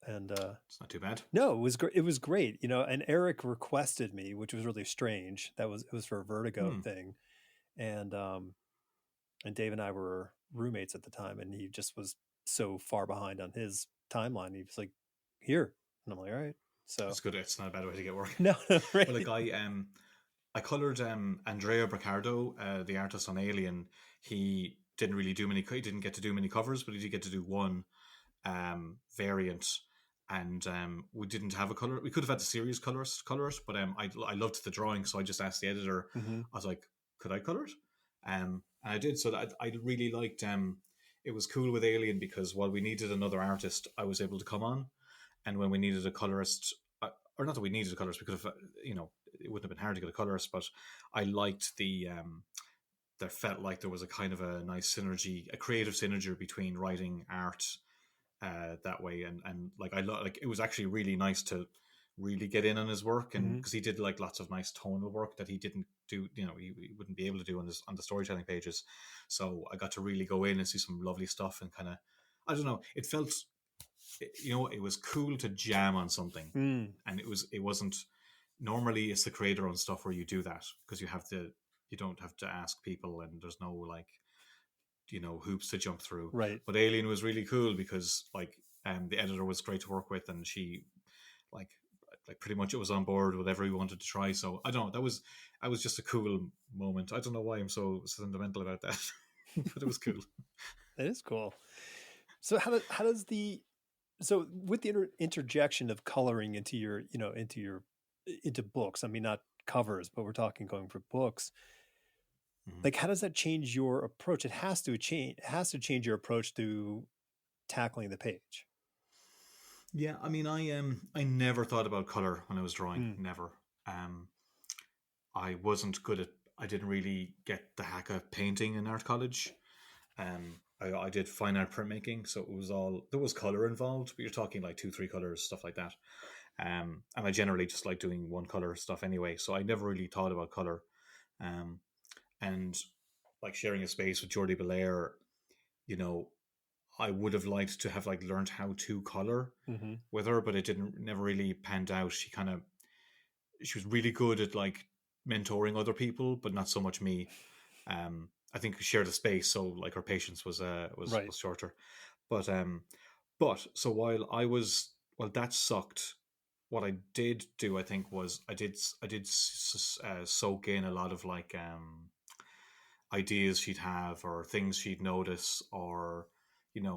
And it's not too bad. no, it was great. It was great, you know. And Eric requested me, which was really strange. It was for a Vertigo thing, and Dave and I were roommates at the time, and he just was so far behind on his timeline. He was like, "Here," and I'm like, "All right." So It's good. It's not a bad way to get work. no, right? Well, like I colored Andrea Briccardo, the artist on Alien. He didn't really do many. He didn't get to do many covers, but he did get to do one variant. And we didn't have a color. We could have had the series colors, but I loved the drawing, so I just asked the editor. I was like, "Could I color it?" And I did. So that I really liked. It was cool with Alien because while we needed another artist, I was able to come on, and when we needed a colorist, or not that we needed a colorist, we could have, you know, it wouldn't have been hard to get a colorist, but I liked there felt like there was a kind of a nice synergy, a creative synergy between writing, art, that way, and like like it was actually really nice to really get in on his work, and because he did like lots of nice tonal work that he didn't do, you know, he wouldn't be able to do on the storytelling pages. So I got to really go in and see some lovely stuff, and kind of, I don't know, it felt, you know, it was cool to jam on something, and it wasn't normally it's the creator on stuff where you do that because you don't have to ask people, and there's no like, you know, hoops to jump through. Right. But Alien was really cool because like the editor was great to work with, and she like pretty much it was on board with whatever we wanted to try. So I don't know, that was just a cool moment. I don't know why I'm so sentimental about that, but it was cool. It is cool. So how does the So with the interjection of coloring into your, into books, I mean, not covers, but we're talking going for books. Mhm. Like, how does that change your approach? It has to change. It has to change your approach to tackling the page. Yeah, I mean, I never thought about color when I was drawing. Mm. Never. Um, I wasn't good at. I didn't really get the hack of painting in art college. I did fine art printmaking, so it was all there was color involved, but you're talking like two, three colors, stuff like that. And I generally just like doing one color stuff anyway, so I never really thought about color. Um, and like sharing a space with Jordi Belair, you know, I would have liked to have like learned how to color Mm-hmm. with her, but it didn't never really panned out. She was really good at like mentoring other people, but not so much me. I think we shared a space, so like her patience Right. was shorter. But so while that sucked, what I did do, I think, was I did soak in a lot of like ideas she'd have or things she'd notice or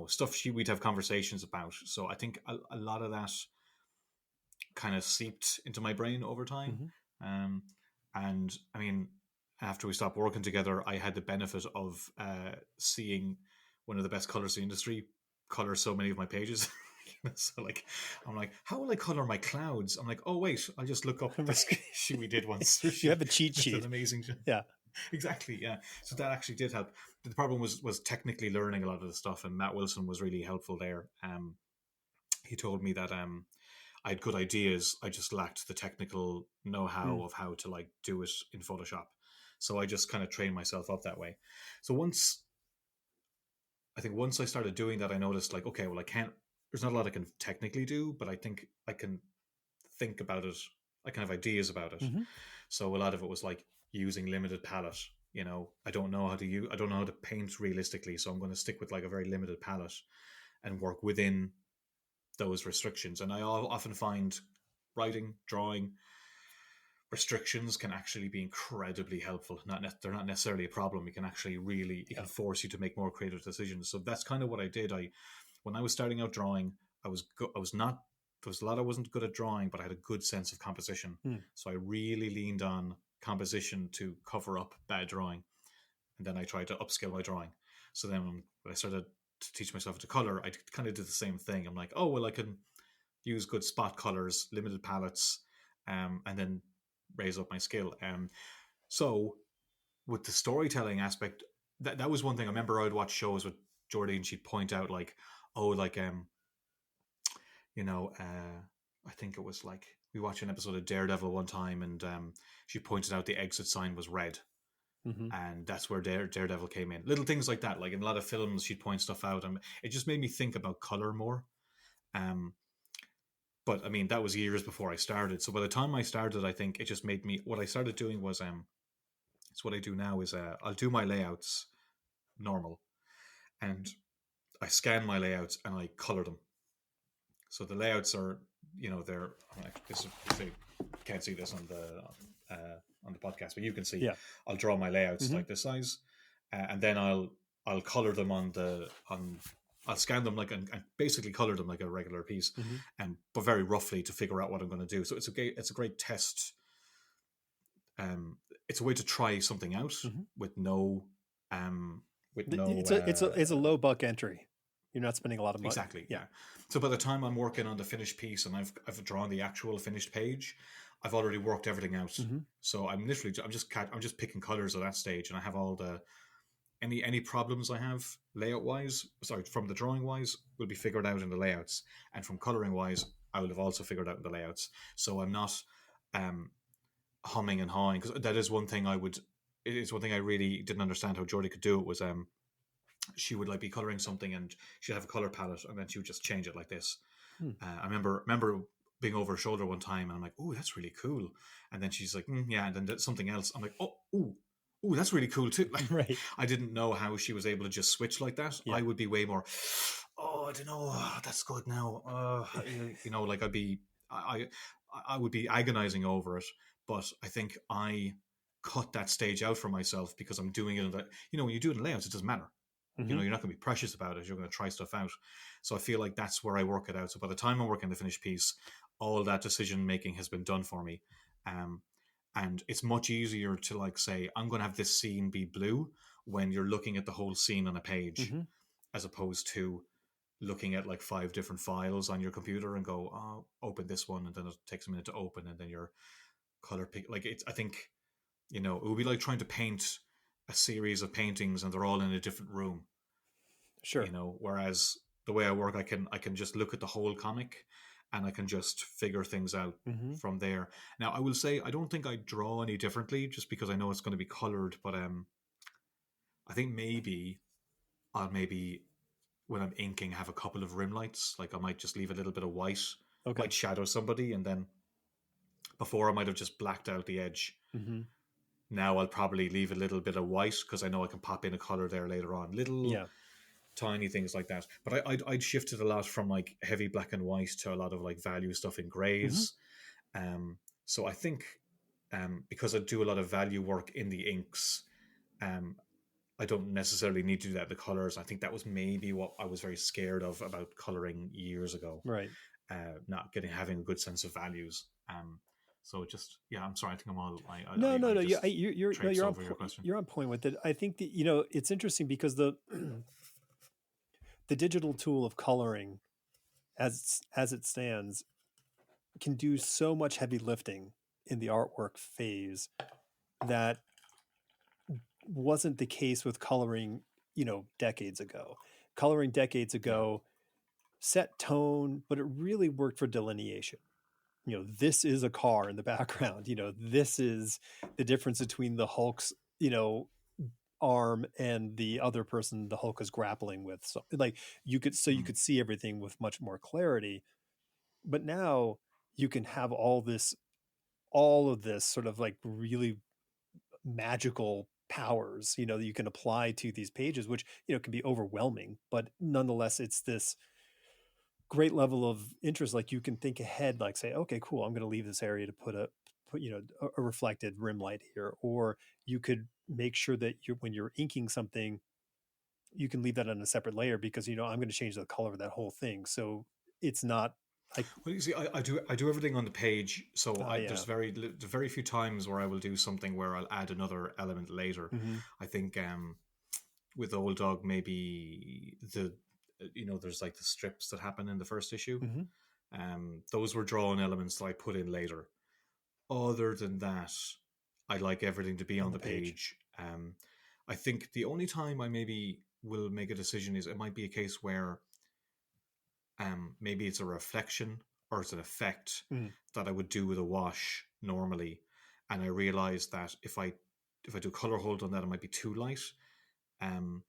stuff we'd have conversations about. So I think a lot of that kind of seeped into my brain over time. Mm-hmm. Um, and I mean, after we stopped working together, I had the benefit of seeing one of the best colors in the industry color so many of my pages. So like, I'm like, how will I color my clouds? I'm like, oh wait, I'll just look up this Right. she we did once. You have a cheat It's an sheet. amazing. Yeah. Exactly, yeah. So that actually did help. The problem was technically learning a lot of the stuff, and Matt Wilson was really helpful there. He told me that I had good ideas. I just lacked the technical know-how Mm. of how to like do it in Photoshop. So I just kind of trained myself up that way. So once I started doing that, I noticed like, okay, well, I can't. There's not a lot I can technically do, but I think I can think about it. I can have ideas about it. Mm-hmm. So a lot of it was like using limited palette. I don't know how to use. I don't know how to paint realistically, so I'm going to stick with like a very limited palette and work within those restrictions. And I often find writing, drawing restrictions can actually be incredibly helpful. They're not necessarily a problem. It Yeah. can force you to make more creative decisions. So that's kind of what I did. When I was starting out drawing, I was not. There was a lot I wasn't good at drawing, but I had a good sense of composition. Mm. So I really leaned on composition to cover up bad drawing, and then I tried to upskill my drawing. So then when I started to teach myself to color, I kind of did the same thing. I'm like, oh well, I can use good spot colors, limited palettes, and then raise up my skill. So with the storytelling aspect, that was one thing. I remember I'd watch shows with Jordy, and she'd point out like, oh, like you know, I think it was like we watched an episode of Daredevil one time, and she pointed out the exit sign was red, Mm-hmm. and that's where Daredevil came in. Little things like that, like in a lot of films, she'd point stuff out, and it just made me think about color more. Um, but I mean, that was years before I started. So by the time I started, I think it just made me. What I started doing was, it's what I do now is, I'll do my layouts normal, and I scan my layouts and I color them. So the layouts are, they're like this. You can't see this on the podcast, but you can see. Yeah. I'll draw my layouts Mm-hmm. like this size, and then I'll color them on. I'll scan them and basically color them like a regular piece, Mm-hmm. and but very roughly to figure out what I'm going to do. So it's a great test. It's a way to try something out Mm-hmm. with no um with no It's a low buck entry. You're not spending a lot of money. exactly, Yeah. yeah. So by the time I'm working on the finished piece and I've drawn the actual finished page, I've already worked everything out. Mm-hmm. So I'm just picking colors at that stage, and I have all the any problems I have layout wise, sorry, from the drawing wise, will be figured out in the layouts, and from coloring wise, I will have also figured out in the layouts. So I'm not um humming and hawing, because that is one thing it is one thing I really didn't understand how Jordy could do it. Was she would like be coloring something, and she'd have a color palette, and then she would just change it like this. Hmm. I remember being over her shoulder one time, and I'm like, oh, that's really cool. And then she's like, yeah, and then something else. I'm like, oh, that's really cool too. Like, Right. I didn't know how she was able to just switch like that. Yeah. I would be way more, oh, I don't know, that's good now. Like I would be agonizing over it. But I think I cut that stage out for myself because I'm doing it. When you do it in layouts, it doesn't matter. You know, Mm-hmm. you're not going to be precious about it. You're going to try stuff out. So I feel like that's where I work it out. So by the time I'm working the finished piece, all that decision making has been done for me. Um, and it's much easier to like say, I'm going to have this scene be blue when you're looking at the whole scene on a page, Mm-hmm. as opposed to looking at like 5 different files on your computer and go, oh, open this one, and then it takes a minute to open, and then your color pick. Like it's, I think, you know, it would be like trying to paint a series of paintings and they're all in a different room. You Sure. know, whereas the way I work, I can just look at the whole comic, and I can just figure things out Mm-hmm. from there. Now, I will say I don't think I draw any differently, just because I know it's going to be colored. But I think maybe when I'm inking, have a couple of rim lights. Like I might just leave a little bit of white, Okay. might shadow somebody, and then before I might have just blacked out the edge. Mm-hmm. Now I'll probably leave a little bit of white because I know I can pop in a color there later on. Little Yeah. tiny things like that. But I'd shifted a lot from like heavy black and white to a lot of like value stuff in Mm-hmm. grays. So I think because I do a lot of value work in the inks, um, I don't necessarily need to do that in the colors. I think that was maybe what I was very scared of about coloring years ago, Right. not having a good sense of values. So just yeah, I'm sorry. I think I'm all No, no, I no. just You're no, traipsed over your question. you're on point with it. I think that it's interesting because the the digital tool of coloring, as it stands, can do so much heavy lifting in the artwork phase that wasn't the case with coloring, decades ago. Coloring decades Yeah. ago set tone, but it really worked for delineation. This is a car in the background. This is the difference between the Hulk's, arm and the other person the Hulk is grappling with. So like you Mm. could see everything with much more clarity. But now you can have all of this sort of like really magical powers, that you can apply to these pages, which, can be overwhelming, but nonetheless, it's this great level of interest. Like you can think ahead, like say, okay, cool, I'm going to leave this area to put a reflected rim light here, or you could make sure that when you're inking something, you can leave that on a separate layer because I'm going to change the color of that whole thing, so it's not like Well, you see, I do everything on the page, so yeah. there's very few times where I will do something where I'll add another element later. Mm-hmm. I think with Old Dog, maybe there's like the strips that happen in the first issue. Mm-hmm. Those were drawn elements that I put in later. Other than that, I like everything to be On on the the page. page. I think the only time I maybe will make a decision is it might be a case where maybe it's a reflection or it's an effect Mm. that I would do with a wash normally, and I realize that if I do color hold on that, it might be too light. Um,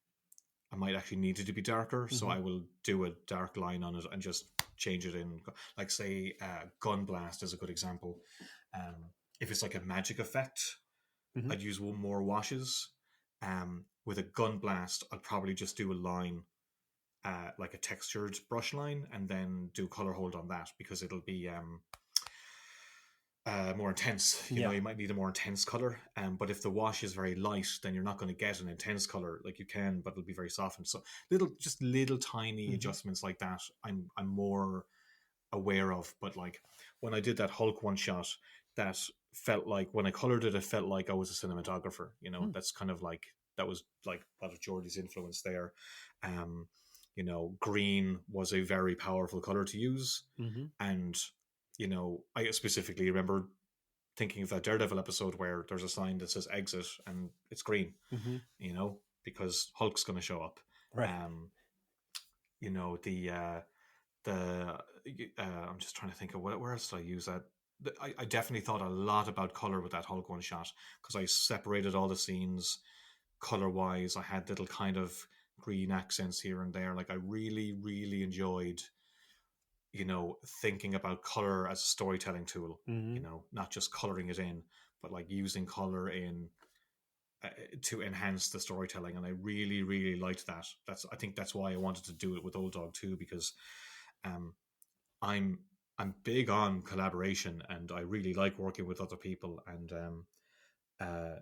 I might actually need it to be darker, so Mm-hmm. I will do a dark line on it and just change it in. Like say, gun blast is a good example. If it's like a magic effect, Mm-hmm. I'd use one more washes. With a gun blast, I'll probably just do a line, like a textured brush line, and then do color hold on that because it'll be more intense. You know, Yeah. you might need a more intense color. But if the wash is very light, then you're not going to get an intense color. Like you can, but it'll be very softened. So little tiny Mm-hmm. adjustments like that, I'm more aware of. But like when I did that Hulk one shot, that felt like when I colored it, it felt like I was a cinematographer. You know, Mm. that's kind of like that was like a lot of Geordie's influence there. Um, green was a very powerful color to use, Mm-hmm. and I specifically remember thinking of that Daredevil episode where there's a sign that says exit and it's green, Mm-hmm. because Hulk's going to show up. Right. Um, the I'm just trying to think of where else did I use that. I definitely thought a lot about color with that Hulk one shot because I separated all the scenes color wise. I had little kind of green accents here and there. Like I really, really enjoyed, thinking about color as a storytelling tool. Mm-hmm. Not just coloring it in, but like using color in to enhance the storytelling. And I really, really liked that. I think that's why I wanted to do it with Old Dog too, because um, I'm I'm big on collaboration, and I really like working with other people. And uh,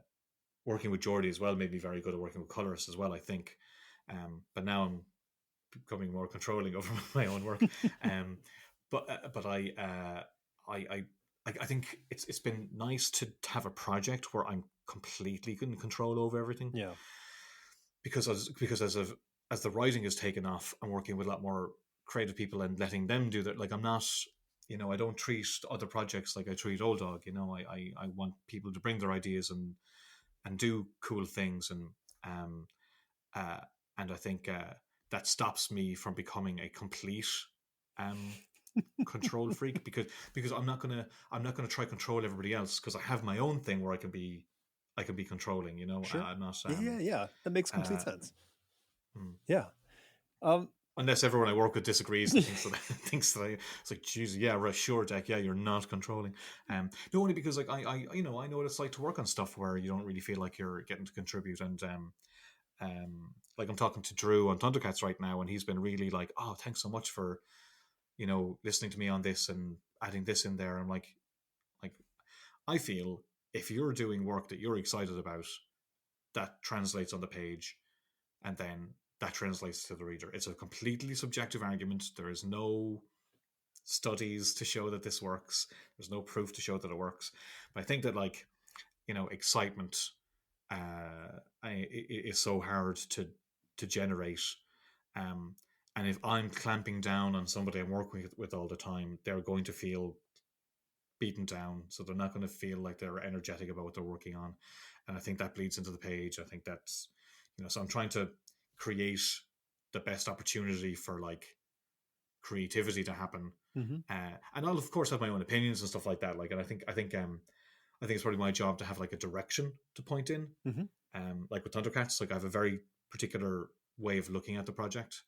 working with Geordie as well made me very good at working with colorists as well, I think. But now I'm becoming more controlling over my own work. Um, but I think it's been nice to have a project where I'm completely in control over everything. Yeah. Because as the writing has taken off, I'm working with a lot more creative people and letting them do that. Like I'm not, I don't treat other projects like I treat Old Dog. I want people to bring their ideas and do cool things, um uh, and I think that stops me from becoming a complete um control freak, because I'm not gonna try control everybody else, because I have my own thing where I can be controlling. Sure. I'm not Yeah. That makes complete uh, sense. hmm. Yeah. Um, Unless everyone I work with disagrees and thinks that thinks that it's like, Jesus, yeah, right, sure, Deck, yeah, you're not controlling. No, only because like I know what it's like to work on stuff where you don't really feel like you're getting to contribute. And like I'm talking to Drew on Thundercats right now, and he's been really like, oh, thanks so much for listening to me on this and adding this in there. I'm like I feel if you're doing work that you're excited about, that translates on the page, and then that translates to the reader. It's a completely subjective argument. There is no studies to show that this works. There's no proof to show that it works. But I think that excitement is so hard to generate. Um, and if I'm clamping down on somebody I'm working with all the time, they're going to feel beaten down. So they're not going to feel like they're energetic about what they're working on. And I think that bleeds into the page. I think that's, so I'm trying to create the best opportunity for like creativity to happen. mhm. And I'll of course have my own opinions and stuff like that. Like, and I think it's probably my job to have like a direction to point in. Mhm. Like with Thundercats, like I have a very particular way of looking at the project,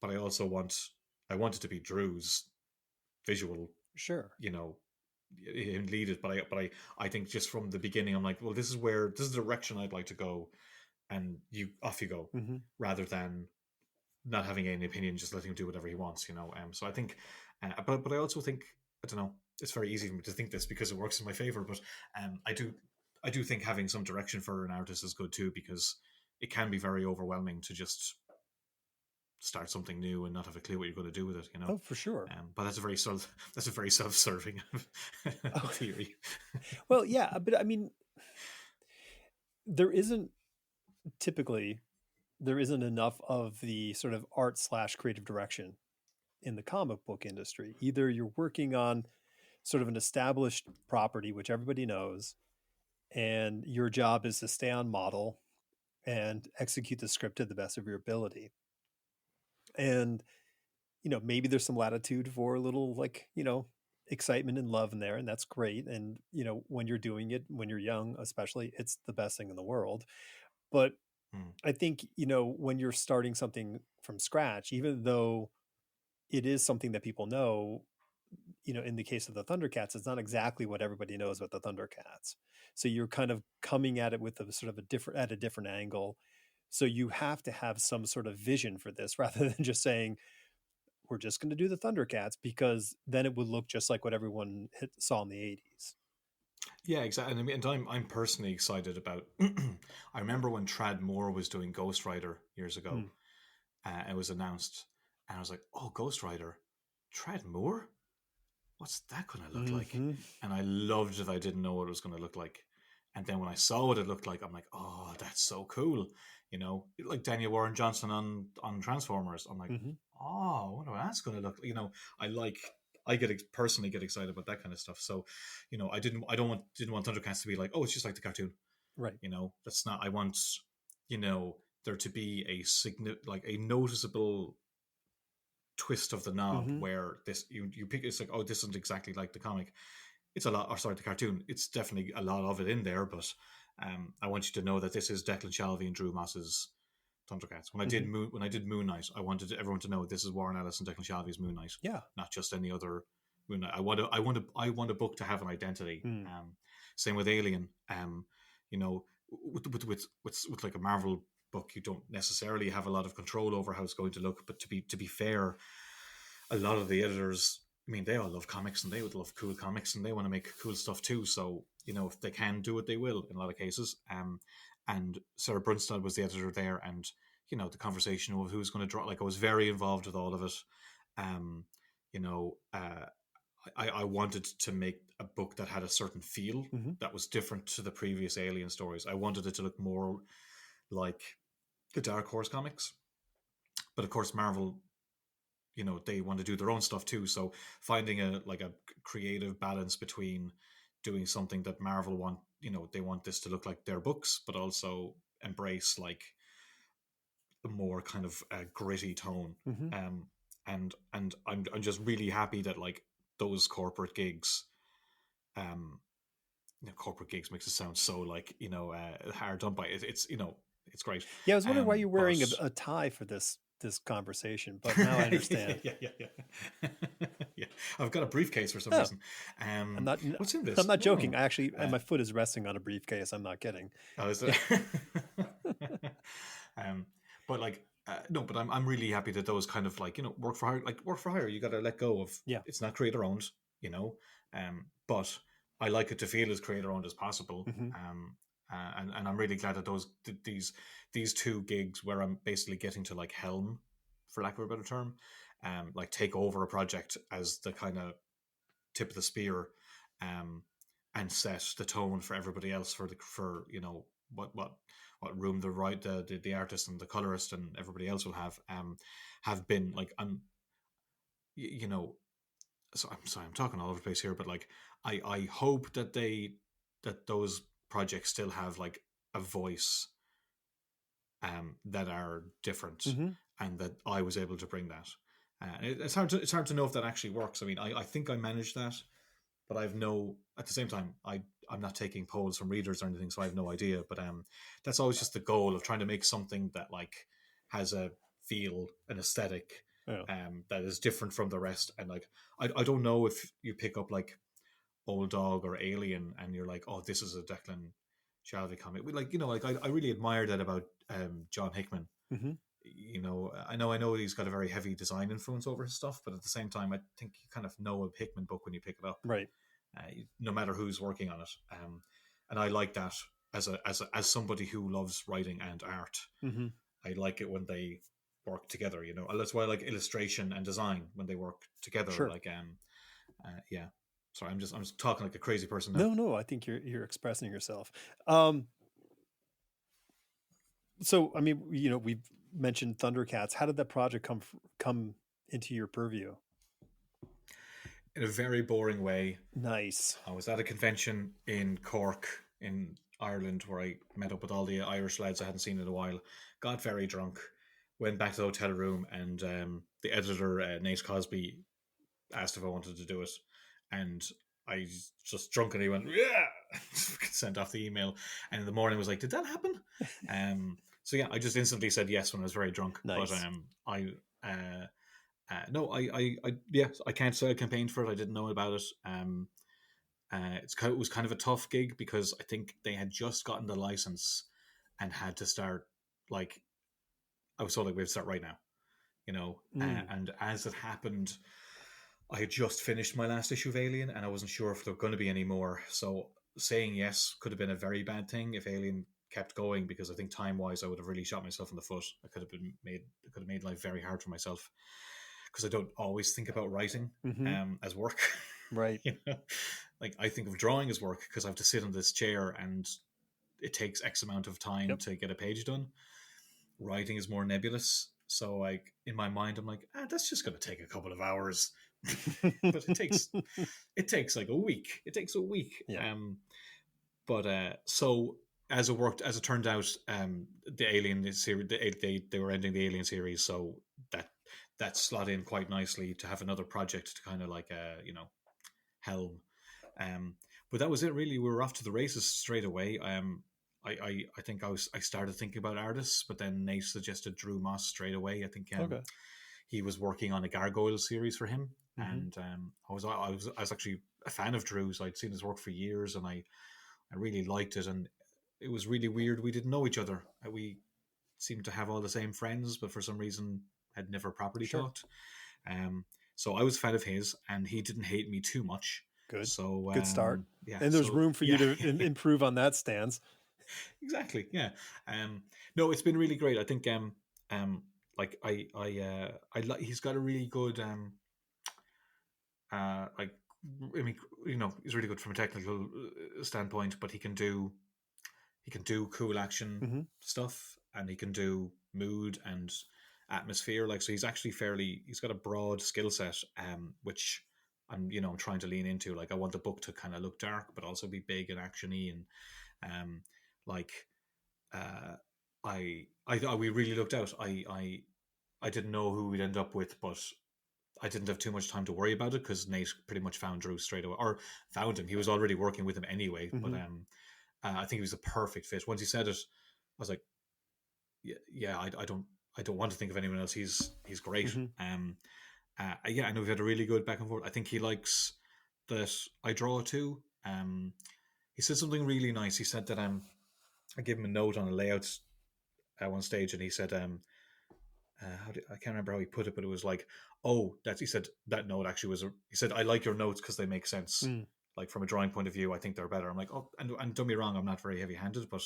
but I want it to be Drew's visual, Sure. him lead it. But I think just from the beginning, I'm like, well, this is the direction I'd like to go, and off you go, Mhm. rather than not having any opinion, just letting him do whatever he wants. So I think, but I also think, I don't know, it's very easy for me to think this because it works in my favor. But I do think having some direction for an artist is good too, because it can be very overwhelming to just start something new and not have a clue what you're going to do with it. Oh, for sure. But that's a very self-serving Oh, theory. well, yeah, but I mean, there isn't typically there isn't enough of the sort of art slash creative direction in the comic book industry. Either you're working on sort of an established property, which everybody knows, and your job is to stay on model and execute the script to the best of your ability. And, maybe there's some latitude for a little like, excitement and love in there, and that's great. And, when you're doing it, when you're young, especially, it's the best thing in the world. But Mm. I think, when you're starting something from scratch, even though it is something that people know, in the case of the Thundercats, it's not exactly what everybody knows about the Thundercats. So you're kind of coming at it with a sort of at a different angle. So you have to have some sort of vision for this rather than just saying, we're just going to do the Thundercats, because then it would look just like what everyone saw in the 80s. Yeah, exactly. And I mean, and I'm personally excited about. I remember when Trad Moore was doing Ghost Rider years ago. Mm. It was announced, and I was like, "Oh, Ghost Rider, Trad Moore? What's that going to look like?" Mm-hmm. And I loved that I didn't know what it was going to look like. And then when I saw what it looked like, I'm like, "Oh, that's so cool!" Like Daniel Warren Johnson on Transformers. I'm like, Mm-hmm. "Oh, I wonder what that's going to look like." I personally get excited about that kind of stuff. So, didn't want Thundercats to be like, "Oh, it's just like the cartoon." Right. That's not. I want there to be like a noticeable twist of the knob, Mm-hmm. where this you pick. It's like, oh, this isn't exactly like the comic. It's a lot, or sorry, the cartoon. It's definitely a lot of it in there, but I want you to know that this is Declan Shalvey and Drew Moss's Thundercats. Mm-hmm. When I did Moon Knight, I wanted everyone to know this is Warren Ellis and Declan Shalvey's Moon Knight, Yeah. not just any other Moon Knight. I want a book to have an identity. Mm. Same with Alien. With like a Marvel book, you don't necessarily have a lot of control over how it's going to look. But to be fair, a lot of the editors, I mean, they all love comics and they would love cool comics and they want to make cool stuff too. So if they can do it, they will in a lot of cases. And Sarah Brunstad was the editor there, and the conversation of who's going to draw. Like I was very involved with all of it. Um, you know, I wanted to make a book that had a certain feel Mm-hmm. that was different to the previous Alien stories. I wanted it to look more like the Dark Horse comics, but of course, Marvel, they want to do their own stuff too. So finding a creative balance between doing something that Marvel want, they want this to look like their books, but also embrace like a more kind of gritty tone. Mm-hmm. And I'm just really happy that like those corporate gigs, corporate gigs makes it sound so like hard done by it. It's great. Yeah, I was wondering why you're But wearing a tie for this conversation, but now I understand. yeah. Yeah. I've got a briefcase for some Oh, reason. I'm not. What's in I'm this? not joking. Oh, I actually, and my foot is resting on a briefcase. I'm not kidding. oh, is Yeah. it? um, but like, no, but I'm really happy that those kind of like work for hire. Like work for hire, you got to let go of. Yeah. It's not creator owned, but I like it to feel as creator owned as possible. Mm-hmm. And I'm really glad that these two gigs where I'm basically getting to like helm, for lack of a better term, like take over a project as the kind of tip of the spear, and set the tone for everybody else for what room the artist and the colorist and everybody else will have been like you know so I'm sorry I'm talking all over the place here, but like I hope that those projects still have like a voice, that are different, Mm-hmm. and that I was able to bring that. It's hard to know if that actually works. I mean, I think I managed that, but I've no at the same time I'm not taking polls from readers or anything, so I have no idea. But that's always just the goal of trying to make something that like has a feel, an aesthetic, Yeah. that is different from the rest. And like I don't know if you pick up like Old Dog or Alien and you're like, oh, this is a Declan Shalvey comic. Like like I really admire that about John Hickman. Mm-hmm. I know he's got a very heavy design influence over his stuff, but at the same time, I think you kind of know a Hickman book when you pick it up, Right. no matter who's working on it. And I like that as somebody who loves writing and art. Mm-hmm. I like it when they work together. That's why I like illustration and design when they work together. Sure. Like yeah. Sorry, I'm just talking like a crazy person now. No. I think you're expressing yourself. So I mean, we've mentioned Thundercats. How did that project come into your purview? In a very boring way, Nice. I was at a convention in Cork in Ireland where I met up with all the Irish lads I hadn't seen in a while. Got very drunk, went back to the hotel room, and the editor, Nate Cosby, asked if I wanted to do it. And I just drunkenly went, yeah, sent off the email. And in the morning was like, did that happen? So yeah, I just instantly said yes when I was very drunk. Nice. But no, I can't say I campaigned for it. I didn't know about it. It was kind of a tough gig because I think they had just gotten the license and had to start like I was told like we have to start right now, and as it happened, I had just finished my last issue of Alien and I wasn't sure if there were going to be any more. So saying yes could have been a very bad thing if Alien kept going, because I think time wise I would have really shot myself in the foot. I could have made life very hard for myself because I don't always think about writing as work. Right. Like I think of drawing as work because I have to sit in this chair and it takes X amount of time to get a page done. Writing is more nebulous. So like in my mind, I'm like, that's just going to take a couple of hours. But it takes like a week. It takes a week. Yeah. So as it turned out, the Alien series, they were ending the Alien series, so that slot in quite nicely to have another project to kind of like helm. But that was it really. We were off to the races straight away. I think I started thinking about artists, but then Nate suggested Drew Moss straight away. I think Okay. he was working on a Gargoyle series for him, and I was actually a fan of Drew's. I'd seen his work for years, and I really liked it. And it was really weird. We didn't know each other. We seemed to have all the same friends, but for some reason had never properly talked. So I was a fan of his, and he didn't hate me too much. Good. So Good start. Yeah, and there's room for you to improve on that stance. Exactly. Yeah. No, it's been really great. I think Like he's got a really good like I mean, he's really good from a technical standpoint, but he can do cool action Mm-hmm. stuff, and he can do mood and atmosphere. Like, so he's actually he's got a broad skill set, which I'm trying to lean into. Like, I want the book to kind of look dark, but also be big and actiony, and um, like, uh, we really looked out. I didn't know who we'd end up with, but I didn't have too much time to worry about it because Nate pretty much found Drew straight away, or found him. He was already working with him anyway, but Mm-hmm. I think he was a perfect fit. Once he said it, I was like, yeah, yeah. I don't want to think of anyone else. He's great. Mm-hmm. Yeah, I know we've had a really good back and forth. I think he likes that I draw too. He said something really nice. He said that I gave him a note on a layout at one stage, and he said I can't remember how he put it, but it was like, oh, he said that note actually he said, I like your notes because they make sense. Mm. Like, from a drawing point of view, I think they're better. I'm like, oh, and don't be wrong, I'm not very heavy handed, but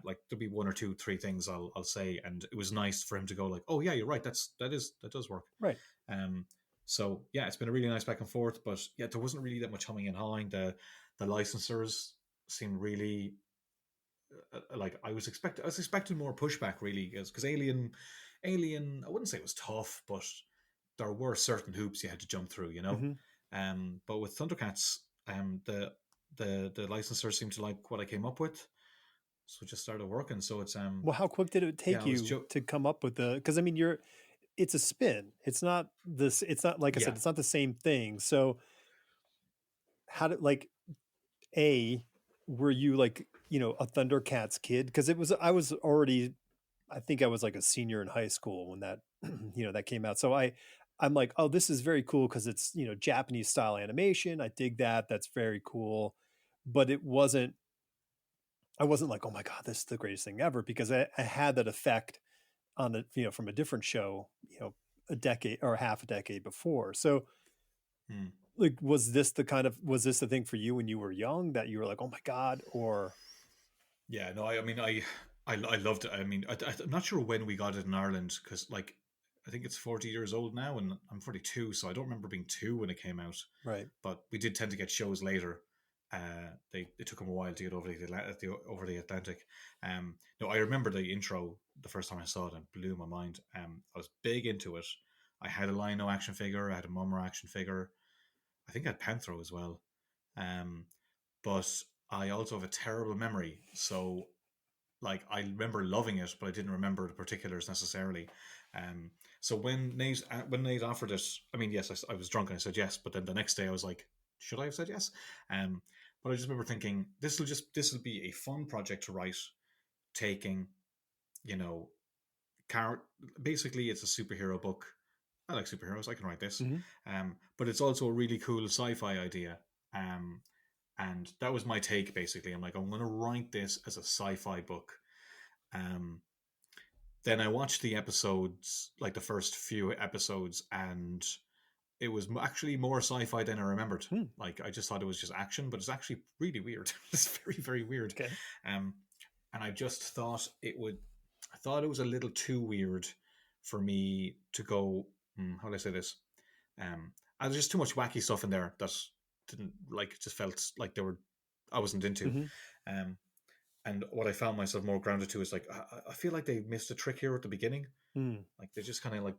like, there'll be one or two, three things I'll say, and it was nice for him to go like, oh yeah, you're right, that does work. Right. Um, so yeah, it's been a really nice back and forth, but yeah, there wasn't really that much humming and hawing. The licensors seemed really like I was expecting more pushback, really, because Alien, I wouldn't say it was tough, but there were certain hoops you had to jump through, Mm-hmm. But with Thundercats, the licensors seemed to like what I came up with, so it just started working. So it's Well, how quick did it yeah, take you to come up with the? Because I mean, it's a spin. It's not this. It's not like I said. yeah. It's not the same thing. So how did like a were you like a Thundercats kid? Because I was already I think I was like a senior in high school when that that came out. So I'm like, oh, this is very cool because it's Japanese style animation. I dig that. That's very cool. But I wasn't like, oh my god, this is the greatest thing ever, because I had that effect on the from a different show, a decade or half a decade before. So Hmm. like, was this the thing for you when you were young that you were like, oh my god, or Yeah, no, I mean, I loved it. I mean, I'm not sure when we got it in Ireland, because, like, I think it's 40 years old now, and I'm 42, so I don't remember being two when it came out. right? But we did tend to get shows later. It took them a while to get over the Atlantic. No, I remember the intro the first time I saw it, and it blew my mind. I was big into it. I had a Lino action figure. I had a Mummer action figure. I think I had Panthro as well. Um, but I also have a terrible memory, so, like, I remember loving it, but I didn't remember the particulars necessarily. Um, so when Nate offered it, I mean, yes, I was drunk and I said yes, but then the next day I was like, should I have said yes? Um, but I just remember thinking, this will be a fun project to write, taking, you know, car- basically it's a superhero book. I like superheroes. I can write this. Mm-hmm. But it's also a really cool sci-fi idea. Um, and that was my take, basically. I'm like, I'm going to write this as a sci-fi book. Um, then I watched the episodes, like the first few episodes, and it was actually more sci-fi than I remembered. Hmm. Like, I just thought it was just action, but it's actually really weird. It's very, very weird. Okay. Um, and I just thought I thought it was a little too weird for me to go. How do I say this? There's just too much wacky stuff in there that didn't, like, just felt like I wasn't into. Mm-hmm. Um, and what I found myself more grounded to is, like, I feel like they missed a trick here at the beginning. Mm. Like, they just kind of like,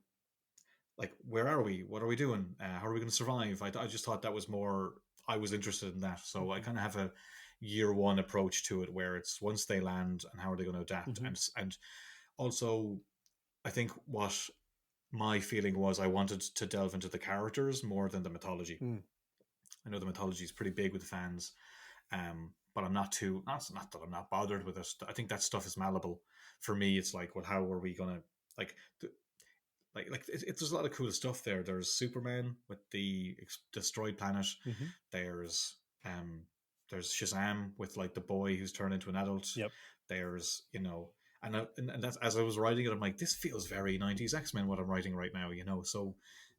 where are we? What are we doing? How are we going to survive? I just thought that was more. I was interested in that, so I Mm-hmm. kind of have a year one approach to it, where it's once they land and how are they going to adapt, Mm-hmm. and also, I think what my feeling was, I wanted to delve into the characters more than the mythology. Mm. I know the mythology is pretty big with the fans, but I'm not too. Not that I'm not bothered with it. I think that stuff is malleable. For me, it's like, well, how are we gonna, like, there's a lot of cool stuff there. There's Superman with the destroyed planet. Mm-hmm. There's um there's Shazam with, like, the boy who's turned into an adult. Yep. There's, and that's, as I was writing it, I'm like, this feels very 90s X-Men, what I'm writing right now. So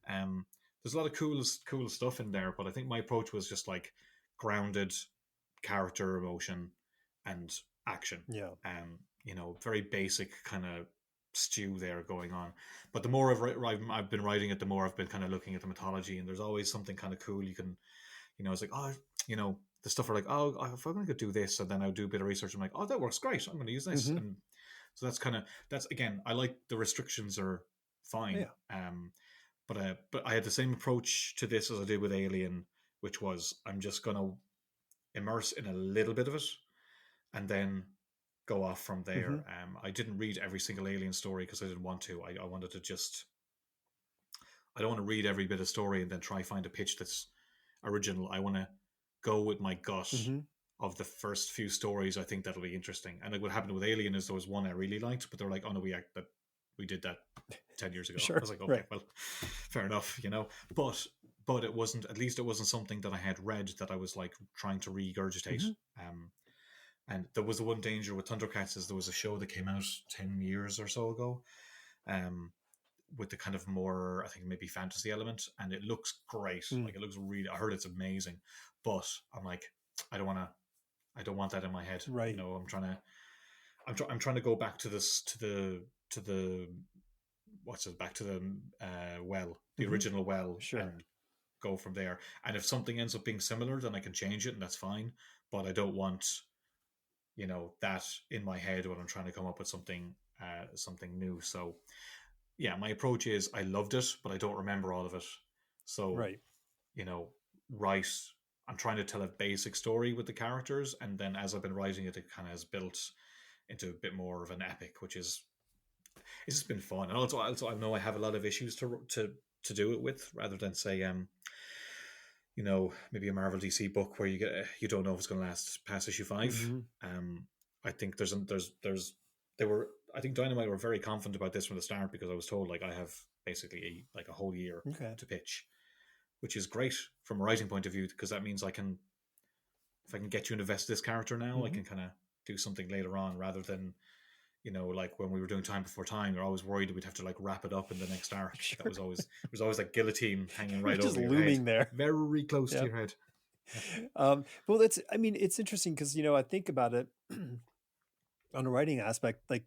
there's a lot of cool stuff in there, but I think my approach was just, like, grounded character, emotion, and action. Yeah. Very basic kind of stew there going on. But the more I've been writing it, the more I've been kind of looking at the mythology, and there's always something kind of cool you can, it's like, oh, the stuff are like, oh, if I'm going to do this, and then I'll do a bit of research. I'm like, oh, that works great. I'm going to use this, Mm-hmm. and so that's again, I like the restrictions are fine. Yeah. But I had the same approach to this as I did with Alien, which was I'm just going to immerse in a little bit of it, and then go off from Mm-hmm. there. I didn't read every single Alien story because I didn't want to. I wanted to just. I don't want to read every bit of story and then try find a pitch that's original. I want to go with my gut Mm-hmm. of the first few stories. I think that'll be interesting. And like what happened with Alien is there was one I really liked, but they're like, oh no, we did that 10 years ago. I Sure. was like, okay, Right. well, fair enough. But it wasn't. At least it wasn't something that I had read that I was like trying to regurgitate. Mm-hmm. And there was the one danger with Thundercats is there was a show that came out 10 years or so ago, um, with the kind of more I think maybe fantasy element, and it looks great. Mm. Like it looks really. I heard it's amazing, but I'm like, I don't want to. I don't want that in my head. Right. I'm trying to go back to this to the what's it back to the the Mm-hmm. original well, Sure. and go from there. And if something ends up being similar, then I can change it, and that's fine. But I don't want that in my head when I'm trying to come up with something new. So yeah, my approach is I loved it, but I don't remember all of it. So Right. you know, write. I'm trying to tell a basic story with the characters, and then as I've been writing it, it kind of has built into a bit more of an epic, which is it's just been fun. And also I know I have a lot of issues to do it with, rather than say maybe a Marvel DC book where you don't know if it's going to last past issue 5. Mm-hmm. I think they were I think Dynamite were very confident about this from the start because I was told like I have basically like a whole year Okay. to pitch, which is great from a writing point of view because that means if I can get you to invest this character now, I Mm-hmm. can kind of do something later on rather than like when we were doing Time Before Time, you're always worried we'd have to like wrap it up in the next arc. That Sure. was always there was always like guillotine hanging You're right just over your head, looming there. very close to Yep. your head. Yeah. Well, I mean, it's interesting because, I think about it on a writing aspect, like,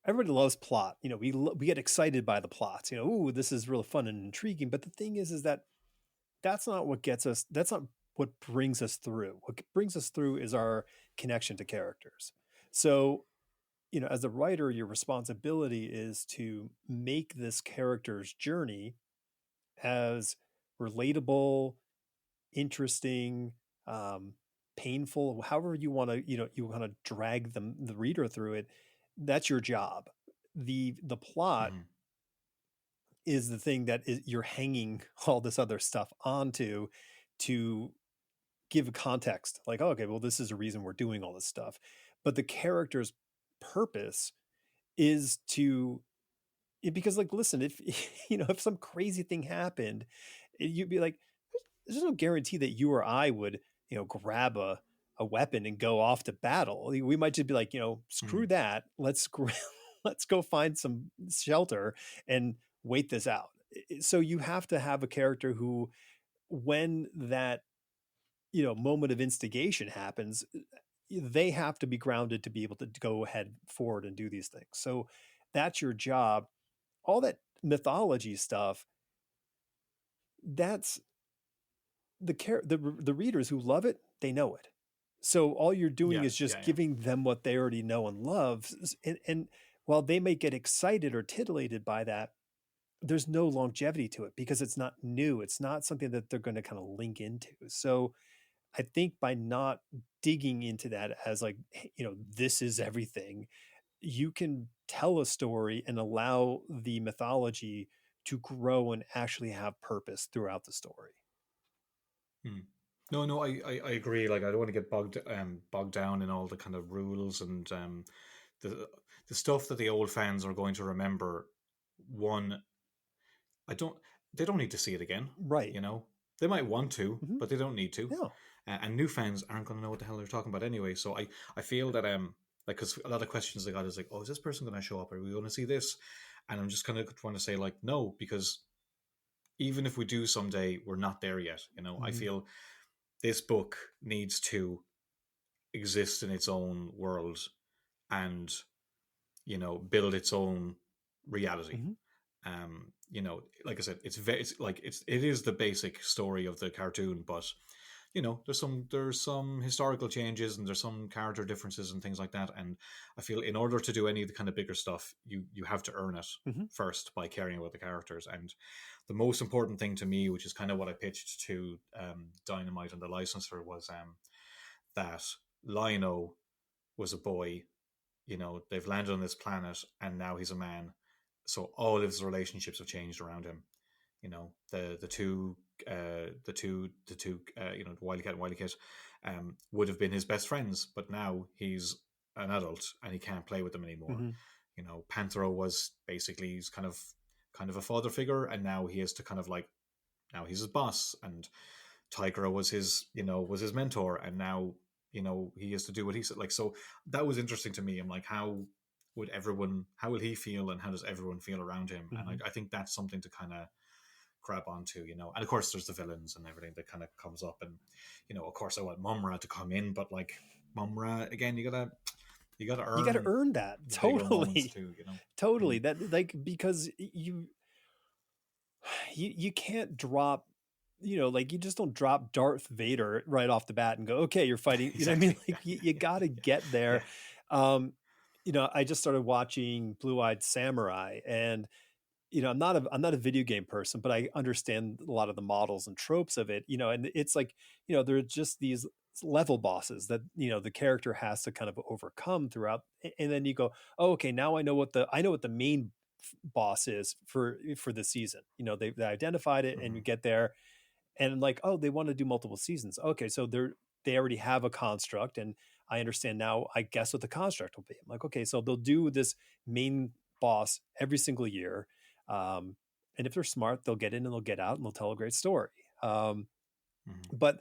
everybody loves plot. We get excited by the plots. Ooh, this is really fun and intriguing. But the thing is that that's not what gets us. That's not what brings us through. What brings us through is our connection to characters. So, as a writer, your responsibility is to make this character's journey as relatable, interesting, um, painful, however you want to, you want to drag the reader through it. That's your job. The plot Mhm. is the thing that you're hanging all this other stuff onto to give context. Like, oh, okay, well, this is a reason we're doing all this stuff. But the character's purpose is because, like, listen, if if some crazy thing happened, you'd be like, there's no guarantee that you or I would, grab a weapon and go off to battle. We might just be like, screw Mhm. that. Let's go find some shelter and wait this out. So you have to have a character who, when that, moment of instigation happens, they have to be grounded to be able to go ahead forward and do these things. So that's your job. All that mythology stuff, that's the readers who love it, they know it. So all you're doing Yeah, is just yeah, yeah. giving them what they already know and love. And while they may get excited or titillated by that, there's no longevity to it because it's not new. It's not something that they're going to kind of link into. So I think by not digging into that as like, this is everything, you can tell a story and allow the mythology to grow and actually have purpose throughout the story. Hmm. No, no, I agree. Like, I don't want to get bogged down in all the kind of rules and the the stuff that the old fans are going to remember. One, I don't. They don't need to see it again. Right. You know, they might want to, Mm-hmm. but they don't need to. No. And new fans aren't going to know what the hell they're talking about anyway. So I feel that like because a lot of questions I got is like, oh, is this person going to show up? Are we going to see this? And I'm just kind of want to say like no, because even if we do someday, we're not there yet. I Mm-hmm. feel this book needs to exist in its own world, and build its own reality. Mm-hmm. Like I said, it is the basic story of the cartoon, but there's some historical changes and there's some character differences and things like that. And I feel in order to do any of the kind of bigger stuff, you have to earn it Mm-hmm. first by caring about the characters. And the most important thing to me, which is kind of what I pitched to Dynamite and the licensor, was that Lino was a boy. They've landed on this planet and now he's a man. So all of his relationships have changed around him. The two Wily Cat and Wily Kit would have been his best friends, but now he's an adult and he can't play with them anymore. Mm-hmm. Panthro was basically he's kind of a father figure, and now he has to kind of like now he's his boss, and Tigra was his mentor, and now he has to do what he said. Like, so that was interesting to me. I'm like, how will he feel, and how does everyone feel around him? Mm-hmm. And I think that's something to kind of grab onto, and of course there's the villains and everything that kind of comes up, and of course I want Mumra to come in, but like Mumra again, you gotta You got to earn earn that. the bigger moments Totally. too. Totally. Mm. That, like, because you can't drop, like, you just don't drop Darth Vader right off the bat and go, okay, you're fighting. You know what I mean? Exactly. Like, Yeah. you got to get there. Yeah. Um, I just started watching Blue Eyed Samurai, and I'm not a video game person, but I understand a lot of the models and tropes of it. And it's like, there are just these level bosses that the character has to kind of overcome throughout, and then you go, oh, okay, now I know what the main boss is for the season. They identified it, and you Mm-hmm. get there, and like, oh, they want to do multiple seasons. Okay, so they already have a construct, and I understand now, I guess, what the construct will be. I'm like, okay, so they'll do this main boss every single year, um, and if they're smart, they'll get in and they'll get out and they'll tell a great story. Mm-hmm. But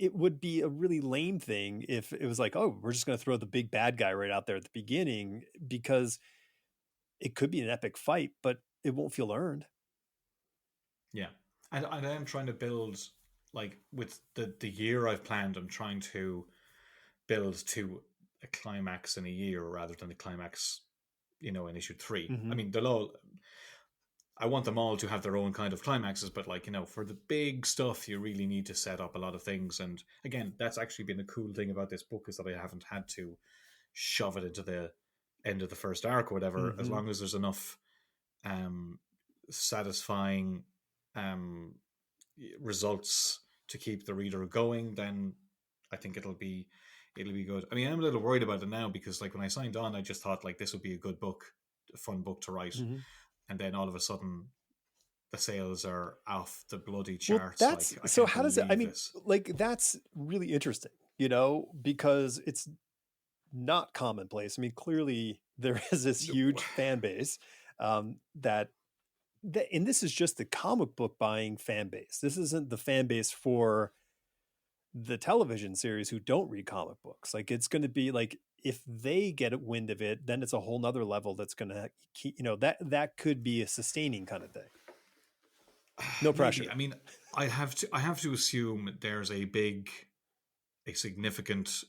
it would be a really lame thing if it was like, oh, we're just going to throw the big bad guy right out there at the beginning, because it could be an epic fight, but it won't feel earned. Yeah, and I am trying to build, like, with the year I've planned. I'm trying to build to a climax in a year rather than the climax, in issue 3. I Mm-hmm. mean, they'll all. I want them all to have their own kind of climaxes, but like for the big stuff, you really need to set up a lot of things. And again, that's actually been a cool thing about this book, is that I haven't had to shove it into the end of the first arc or whatever. As Mm-hmm. long as there's enough um, satisfying um, results to keep the reader going, then I think it'll be good. I mean, I'm a little worried about it now because, like, when I signed on, I just thought like this would be a good book, a fun book to write, Mm-hmm. and then all of a sudden the sales are off the bloody Well, charts. that's Like, I so. can't How does it? I believe mean, this. like, that's really interesting, because it's not commonplace. I mean, clearly there is this No. huge fan base, and this is just the comic book buying fan base. This isn't the fan base for the television series who don't read comic books. Like, it's going to be like, if they get a wind of it, then it's a whole nother level that's going to keep, that could be a sustaining kind of thing. No Maybe. pressure. I mean, I have to assume there's a significant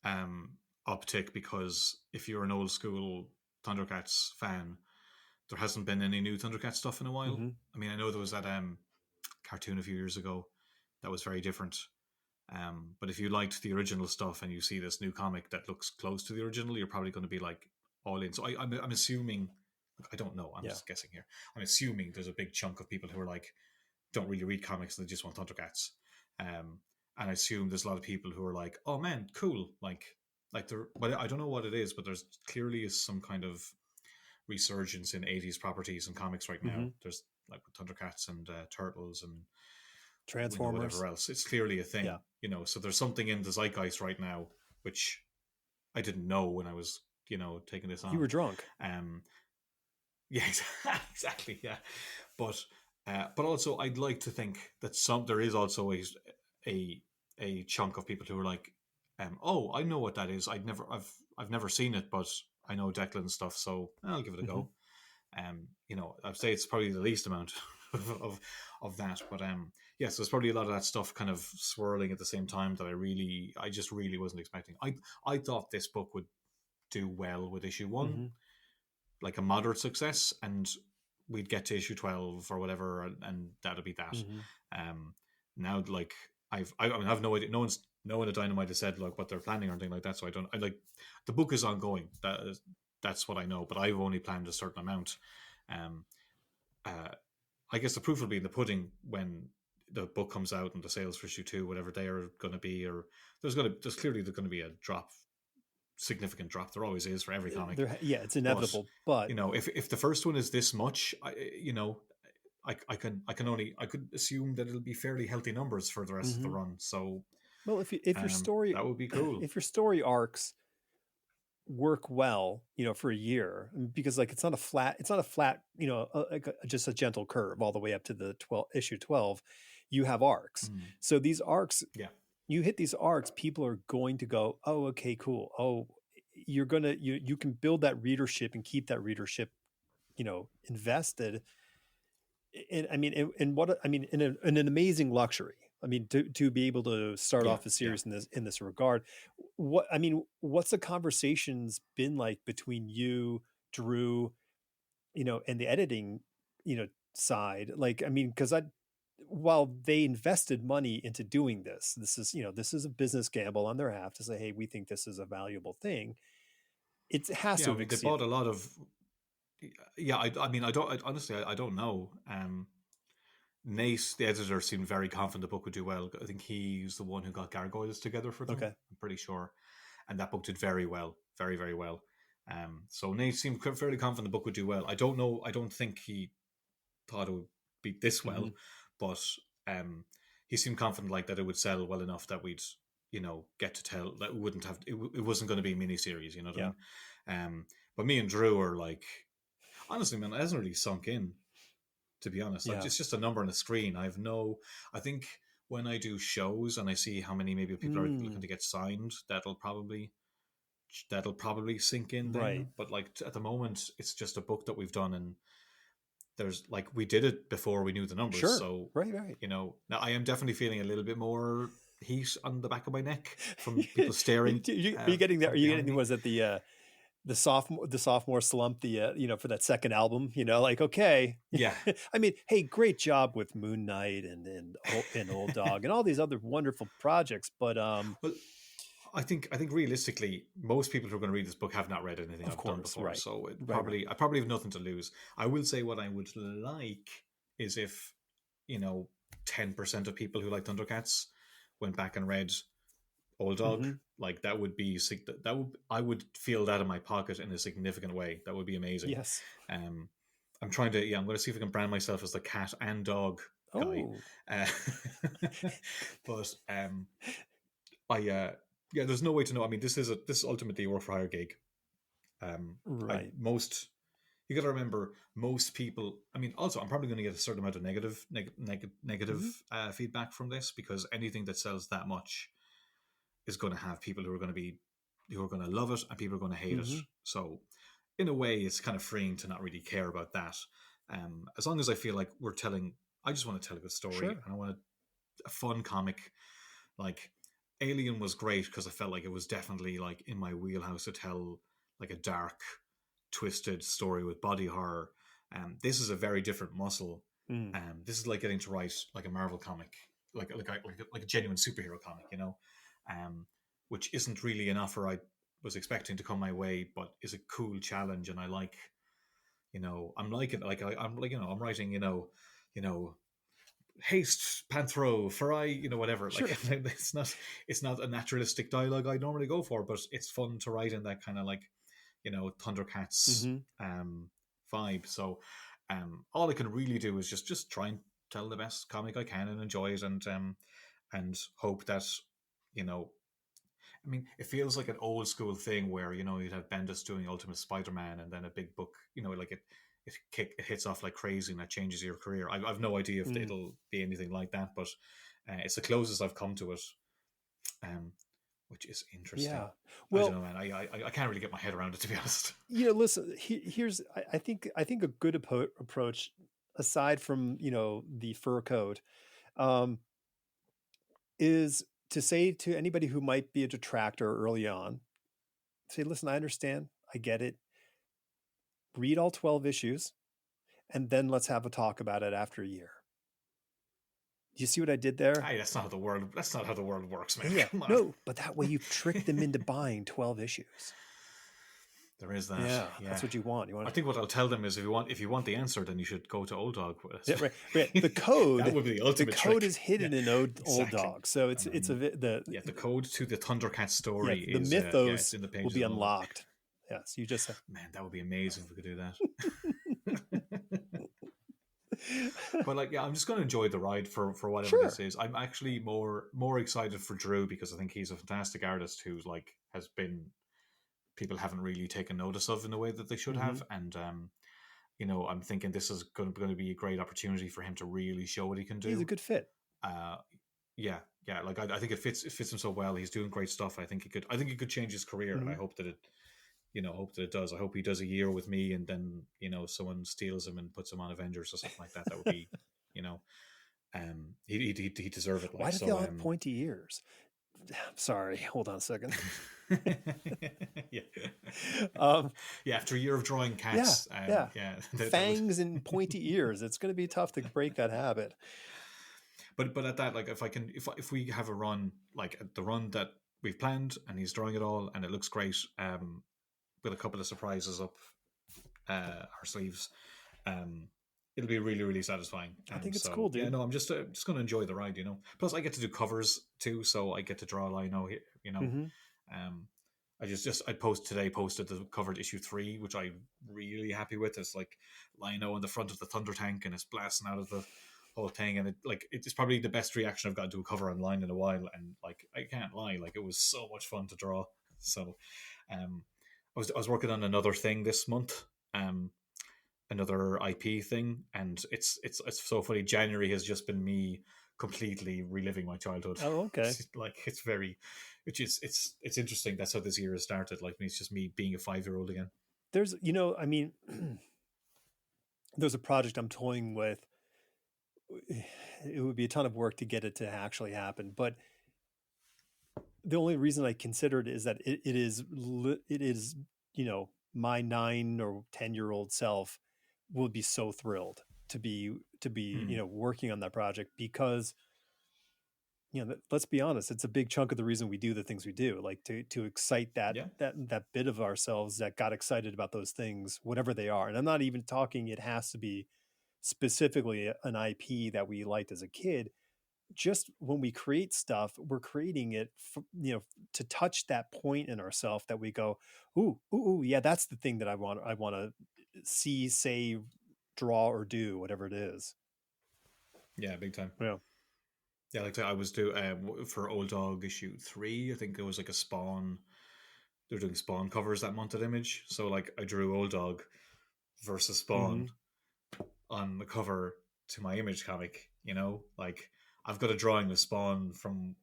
um, uptick, because if you're an old school Thundercats fan, there hasn't been any new Thundercats stuff in a while. Mm-hmm. I mean, I know there was that cartoon a few years ago that was very different. But if you liked the original stuff and you see this new comic that looks close to the original, you're probably going to be like all in. So I'm assuming. I don't know. I'm Yeah. just guessing here. I'm assuming there's a big chunk of people who are like, don't really read comics and they just want Thundercats. And I assume there's a lot of people who are like, oh man, cool. Like there, but I don't know what it is, but there's clearly is some kind of resurgence in 80s properties and comics right Mm-hmm. now. There's like Thundercats and Turtles and Transformers. whatever else. It's clearly a thing, Yeah. So there's something in the zeitgeist right now which I didn't know when I was, taking this You on. were drunk. Um, yeah, exactly, yeah. But also, I'd like to think that there is also a chunk of people who are like, oh, I know what that is. I've never seen it, but I know Declan stuff, so I'll give it a Mm-hmm. go. I'd say it's probably the least amount of that, but yes, there's probably a lot of that stuff kind of swirling at the same time that I just really wasn't expecting. I thought this book would do well with issue 1, Mm-hmm. like a moderate success, and we'd get to issue 12 or whatever, and that'll be that. Mm-hmm. Now, like I mean, I've no idea. No one at Dynamite has said like what they're planning or anything like that. So I like the book is ongoing. That's what I know. But I've only planned a certain amount. Um, uh, I guess the proof will be in the pudding when the book comes out and the sales for issue 2, whatever they are going to be, or there's clearly going to be a drop, significant drop. There always is for every comic. Yeah, it's But inevitable. But if the first one is this much, I could assume that it'll be fairly healthy numbers for the rest of the mm-hmm. run. So Well, if your story that would be cool. if your story arcs work well, for a year, because like it's not a flat, just a gentle curve all the way up to the issue 12. You have arcs. So these arcs, Yeah, you hit these arcs, people are going to go, oh, okay, cool. Oh, you can build that readership and keep that readership, invested. And I mean, in an amazing luxury. I mean, to be able to start yeah, off a yeah. series in this regard. What's the conversations been like between you, Drew, and the editing, side? Like, I mean, because while they invested money into doing this is a business gamble on their half to say, hey, we think this is a valuable thing. It has Yeah, to I have mean, they exceeded. bought a lot of. Yeah, I mean, honestly, I don't know. Nate, the editor, seemed very confident the book would do well. I think he's the one who got Gargoyles together for them. Okay. I'm pretty sure, and that book did very well, very very well. So Nate seemed fairly confident the book would do well. I don't know. I don't think he thought it would be this well, Mm-hmm. but he seemed confident like that it would sell well enough that we'd get to tell that we wouldn't have it wasn't going to be a miniseries. You know what Yeah. I mean? But me and Drew are like, honestly, man, it hasn't really sunk in, to be honest. Like, Yeah. it's just a number on a screen. I think when I do shows and I see how many maybe people are looking to get signed, that'll probably sink in Right. then. But like at the moment, it's just a book that we've done, and there's like we did it before we knew the numbers. Sure. So Right. now I am definitely feeling a little bit more heat on the back of my neck from people staring Are you getting there? Are from you behind getting, me. was it the sophomore slump, for that second album, like, okay. Yeah. I mean, hey, great job with Moon Knight and Old Dog and all these other wonderful projects, but Well, I think realistically, most people who are going to read this book have not read anything of I've done course, before, right. so Right. I probably have nothing to lose. I will say what I would like is if 10% of people who like Thundercats went back and read Old Dog. Mm-hmm. Like that would be that would I would feel that in my pocket in a significant way. That would be amazing. Yes. Um, I'm trying to I'm going to see if I can brand myself as the cat and dog guy. Oh, Uh, but I yeah, there's no way to know. I mean, this is ultimately a work for hire gig. I right. most you got to remember most people. I mean, also I'm probably going to get a certain amount of negative Mm-hmm. feedback from this because anything that sells that much is going to have people who are going to love it and people are going to hate it. Mm-hmm. So in a way, it's kind of freeing to not really care about that. As long as I feel like I just want to tell a good story Sure. and I want a fun comic. Like Alien was great because I felt like it was definitely like in my wheelhouse to tell like a dark, twisted story with body horror. This is a very different muscle. Mm. This is like getting to write like a Marvel comic, like a genuine superhero comic, um, which isn't really an offer I was expecting to come my way, but is a cool challenge, and I like, I'm liking like I'm like I'm writing, you know, haste panthro for I, whatever. Like Sure. it's not a naturalistic dialogue I normally go for, but it's fun to write in that kind of like, Thundercats Mm-hmm. um vibe. So all I can really do is just try and tell the best comic I can and enjoy it, and hope that, you know I mean, it feels like an old school thing where you'd have Bendis doing Ultimate Spider-Man, and then a big book, like it hits off like crazy, and that changes your career. I've no idea if Mm. it'll be anything like that, but it's the closest I've come to it, um, which is interesting. Yeah. I don't Well, know, man. I can't really get my head around it, to be honest. listen. Here's I think a good approach, aside from the fur coat, um, is to say to anybody who might be a detractor early on, say, listen, I understand, I get it. read all 12 issues, and then let's have a talk about it after a year. Do you see what I did there? Hey, that's not how the world works, man. Yeah, Come on. no, but that way you've tricked them into buying 12 issues. There is that. Yeah, Yeah, that's what you want. I think what I'll tell them is if you want the answer, then you should go to Old Dog. Yeah, right. The code. That would be the ultimate code trick. is hidden in Old Exactly. Dog, so it's the code to the Thundercats story the is mythos it's in the pages will be of Old Dog. unlocked. Yes, you just Man, that would be amazing if we could do that. But like, yeah, I'm just going to enjoy the ride for whatever Sure. this is. I'm actually more excited for Drew because I think he's a fantastic artist who's like has been people haven't really taken notice of in the way that they should have, and I'm thinking this is going to be a great opportunity for him to really show what he can do. He's a good fit. Yeah. Like I think it fits him so well. He's doing great stuff. I think he could change his career, and I hope that it does. I hope he does a year with me, and then someone steals him and puts him on Avengers or something like that. That would be, he deserve it. Like, Why do they all have pointy ears? Sorry, hold on a second. Yeah. After a year of drawing cats, fangs and pointy ears. It's going to be tough to break that habit. But at that, like, if we have a run like the run that we've planned, and he's drawing it all, and it looks great, with a couple of surprises up our sleeves, it'll be really, really satisfying. I think it's cool, dude. Yeah, no, I'm just going to enjoy the ride, Plus, I get to do covers too, so I get to draw Lino, I posted the covered issue 3, which I'm really happy with. It's like Lino in the front of the Thunder Tank, and it's blasting out of the whole thing, and it's probably the best reaction I've got to a cover online in a while, and like I can't lie, like it was so much fun to draw. So, I was working on another thing this month, another IP thing, and it's so funny. January has just been me completely reliving my childhood. Oh, okay. It's interesting. That's how this year has started. Like, it's just me being a 5-year-old again. There's, there's a project I'm toying with. It would be a ton of work to get it to actually happen, but the only reason I considered is that it is my 9 or 10-year-old self will be so thrilled to be working on that project, because let's be honest, it's a big chunk of the reason we do the things we do, like to excite that bit of ourselves that got excited about those things, whatever they are. And I'm not even talking it has to be specifically an IP that we liked as a kid. Just when we create stuff, we're creating it to touch that point in ourselves that we go, ooh, yeah, that's the thing that I want to see, say, draw, or do, whatever it is. Yeah, big time. Yeah, like I was doing for Old Dog issue 3. I think it was like a Spawn. They're doing Spawn covers that month at Image, so like I drew Old Dog versus Spawn on the cover to my Image comic. Like, I've got a drawing of Spawn from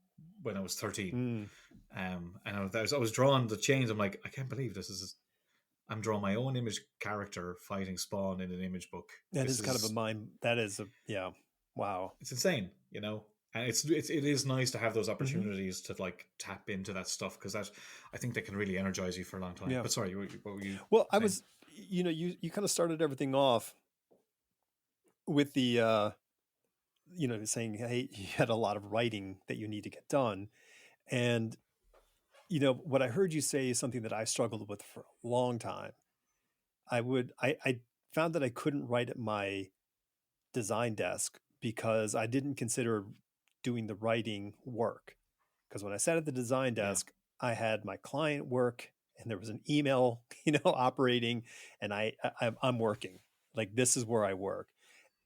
when I was 13, and I was drawing the chains. I'm like, I can't believe this is. I'm drawing my own Image character fighting Spawn in an Image book. That is kind of a mind. That is wow. It's insane, and it is nice to have those opportunities to like tap into that stuff, because I think that can really energize you for a long time. Yeah. But sorry, what were you? Well, saying? I was, you kind of started everything off with the, saying, hey, you had a lot of writing that you need to get done. And, what I heard you say is something that I struggled with for a long time. I found that I couldn't write at my design desk because I didn't consider doing the writing work. Because when I sat at the design desk, I had my client work, and there was an email, operating, and I'm working. Like, this is where I work.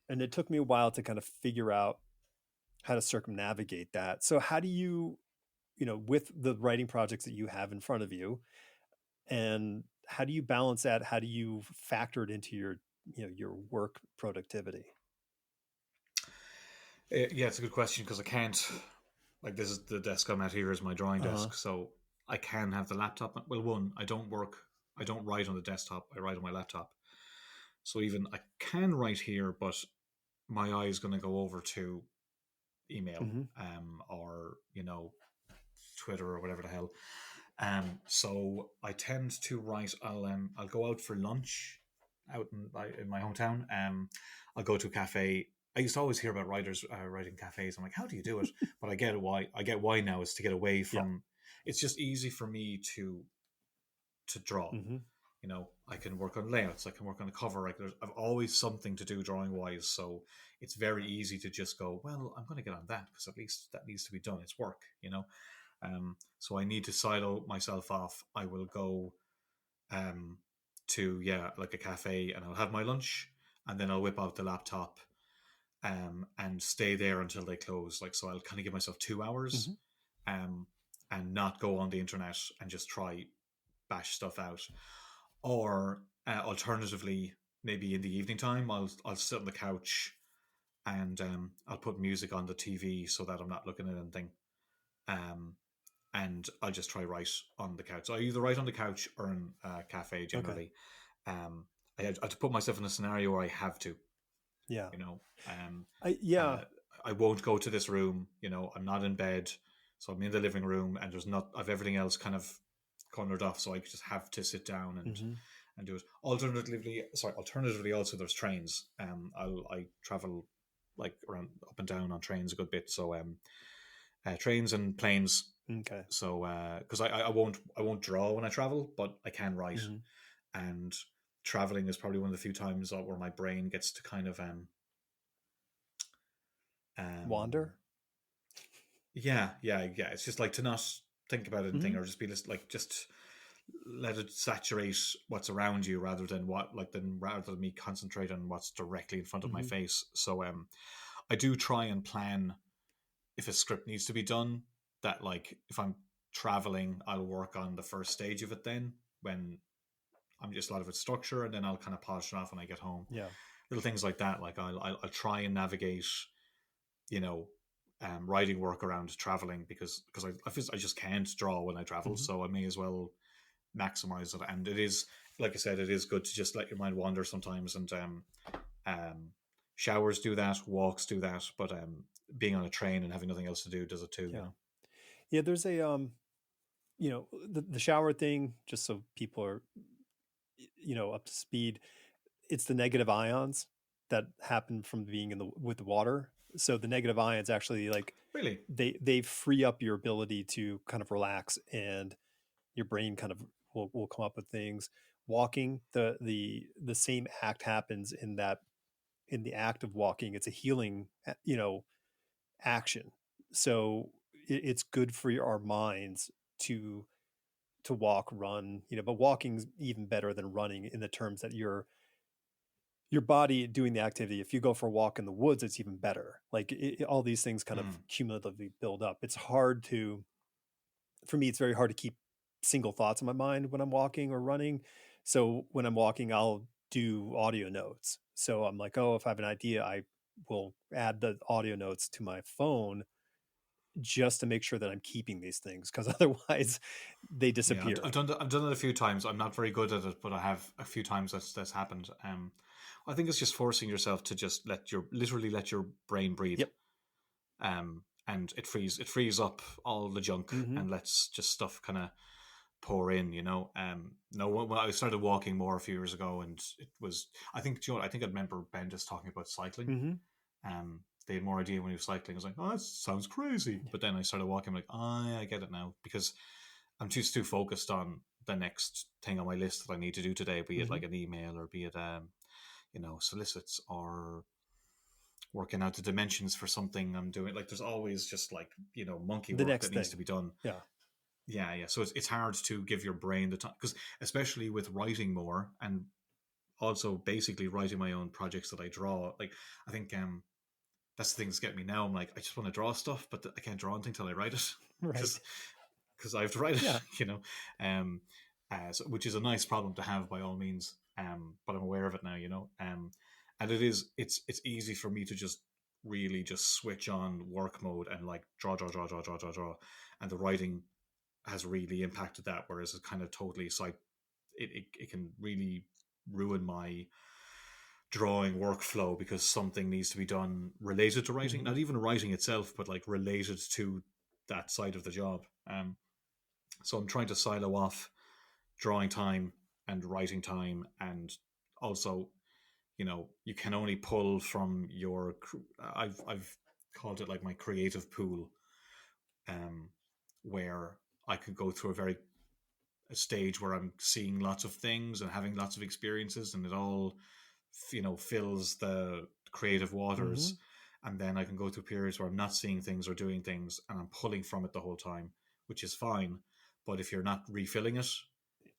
And it took me a while to kind of figure out how to circumnavigate that. So how do you, with the writing projects that you have in front of you, and how do you balance that? How do you factor it into your work productivity? Yeah, it's a good question, because I can't, like, this is the desk I'm at here is my drawing desk, so I can have the laptop. Well, I don't write on the desktop. I write on my laptop. So even I can write here, but my eye is going to go over to email, or Twitter or whatever the hell. So I tend to write. I'll go out for lunch out in my hometown. I'll go to a cafe. I used to always hear about writers writing cafes. I'm like, how do you do it? But I get why. I get why now is to get away Yeah. from. It's just easy for me to draw. Mm-hmm. I can work on layouts. I can work on a cover. Like I've always something to do drawing wise, so it's very easy to just go. Well, I'm going to get on that because at least that needs to be done. It's work. So I need to silo myself off. I will go um, to like a cafe, and I'll have my lunch, and then I'll whip out the laptop and stay there until they close. Like so, I'll kind of give myself 2 hours, Mm-hmm. um, and not go on the internet and just try bash stuff out. Or alternatively, maybe in the evening time, I'll sit on the couch and I'll put music on the TV so that I'm not looking at anything. Um, and I'll just try write on the couch. So I either write on the couch or in a cafe Okay. generally. Um, I have to put myself in a scenario where I have to, Yeah. you know. Yeah. I won't go to this room. I'm not in bed, so I'm in the living room, and I've everything else kind of cornered off, so I just have to sit down Mm-hmm. and do it. Alternatively, also there's trains. I travel like around up and down on trains a good bit, so trains and planes. Okay. So because I won't draw when I travel, but I can write, Mm-hmm. and traveling is probably one of the few times where my brain gets to kind of um Wander. yeah. It's just like to not think about anything Mm-hmm. or just be just let it saturate what's around you rather than me concentrate on what's directly in front of my Mm-hmm. face. So I do try and plan if a script needs to be done, that like if I'm traveling, I'll work on the first stage of it then when I'm just a lot of its structure, and then I'll kind of polish it off when I get home. Yeah. Little things like that. Like I'll try and navigate, you know, writing work around traveling because I just can't draw when I travel, Mm-hmm. so I may as well maximize it. And it is, like I said, it is good to just let your mind wander sometimes. And um, showers do that, walks do that, but being on a train and having nothing else to do does it too. Yeah. Yeah. There's a the shower thing. Just so people are up to speed. It's the negative ions that happen from being with the water. So the negative ions actually like Really? they free up your ability to kind of relax, and your brain kind of will come up with things. Walking, the same act happens in the act of walking. It's a healing action. So it's good for our minds to walk, run, but walking's even better than running in the terms that your body doing the activity. If you go for a walk in the woods, it's even better. Like all these things kind of Mm. cumulatively build up. It's hard for me, it's very hard to keep single thoughts in my mind when I'm walking or running. So when I'm walking, I'll do audio notes. So I'm like, oh, if I have an idea, I will add the audio notes to my phone just to make sure that I'm keeping these things, because otherwise they Yeah, disappear. I've done it a few times. I'm not very good at it, but I have a few times that's happened. I think it's just forcing yourself to just literally let your brain breathe. Yep. And it frees up all the junk Mm-hmm. and lets just stuff kind of pour in. No, when I started walking more a few years ago, and it was, I think, I think I remember Ben just talking about cycling. Mm-hmm. They had more idea when he was cycling. I was like, oh, that sounds crazy. But then I started walking, I'm like, oh, yeah, I get it now, because I'm just too focused on the next thing on my list that I need to do today, be it Mm-hmm. like an email or be it solicits or working out the dimensions for something I'm doing. Like there's always just like monkey The work that next needs to thing. be done. Yeah. Yeah. So it's hard to give your brain the time, because especially with writing more, and also basically writing my own projects that I draw. Like I think that's the thing that's getting me now. I'm like, I just want to draw stuff, but I can't draw anything until I write it Right. because I have to write it. Yeah. Um, which is a nice problem to have by all means. But I'm aware of it now. And it's easy for me to just really just switch on work mode and like draw, and the writing has really impacted that. Whereas it's kind of totally it can really ruin my drawing workflow because something needs to be done related to writing, Mm-hmm. not even writing itself, but like related to that side of the job. So I'm trying to silo off drawing time and writing time, and also, you can only pull from your. I've called it like my creative pool, um, where I could go through a stage where I'm seeing lots of things and having lots of experiences, and it all, fills the creative Mm-hmm. waters. And then I can go through periods where I'm not seeing things or doing things, and I'm pulling from it the whole time, which is fine. But if you're not refilling it,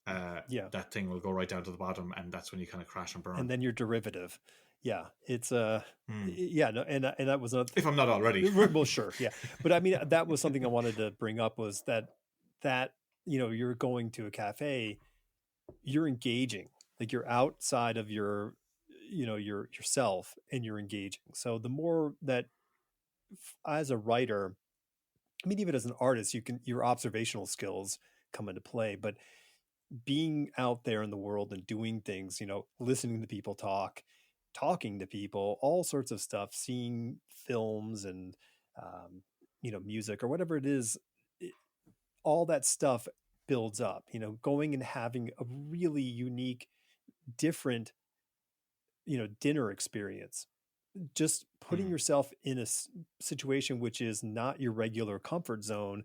Yeah. that thing will go right down to the bottom, and that's when you kind of crash and burn. And then your derivative. Yeah. It's Hmm. yeah, no, and that was another If I'm not already. well, sure, yeah. But I mean, that was something I wanted to bring up was that you're going to a cafe, you're engaging, like you're outside of your yourself, and you're engaging. So the more that as a writer, I mean, even as an artist, your observational skills come into play, but being out there in the world and doing things, listening to people talk, talking to people, all sorts of stuff, seeing films and music or whatever it is, it, all that stuff builds up. Going and having a really unique, different, dinner experience. Just putting Hmm. yourself in a situation which is not your regular comfort zone.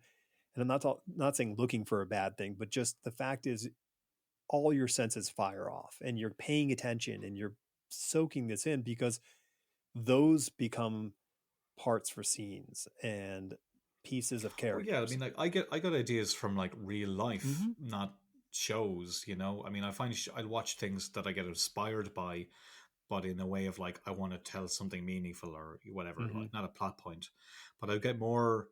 And I'm not saying looking for a bad thing, but just the fact is all your senses fire off and you're paying attention and you're soaking this in because those become parts for scenes and pieces of Well, yeah, I characters. mean, like I got ideas from like real life, Mm-hmm. not shows. I mean, I find I watch things that I get inspired by, but in a way of like I want to tell something meaningful or whatever, Mm-hmm. like not a plot point. But I get more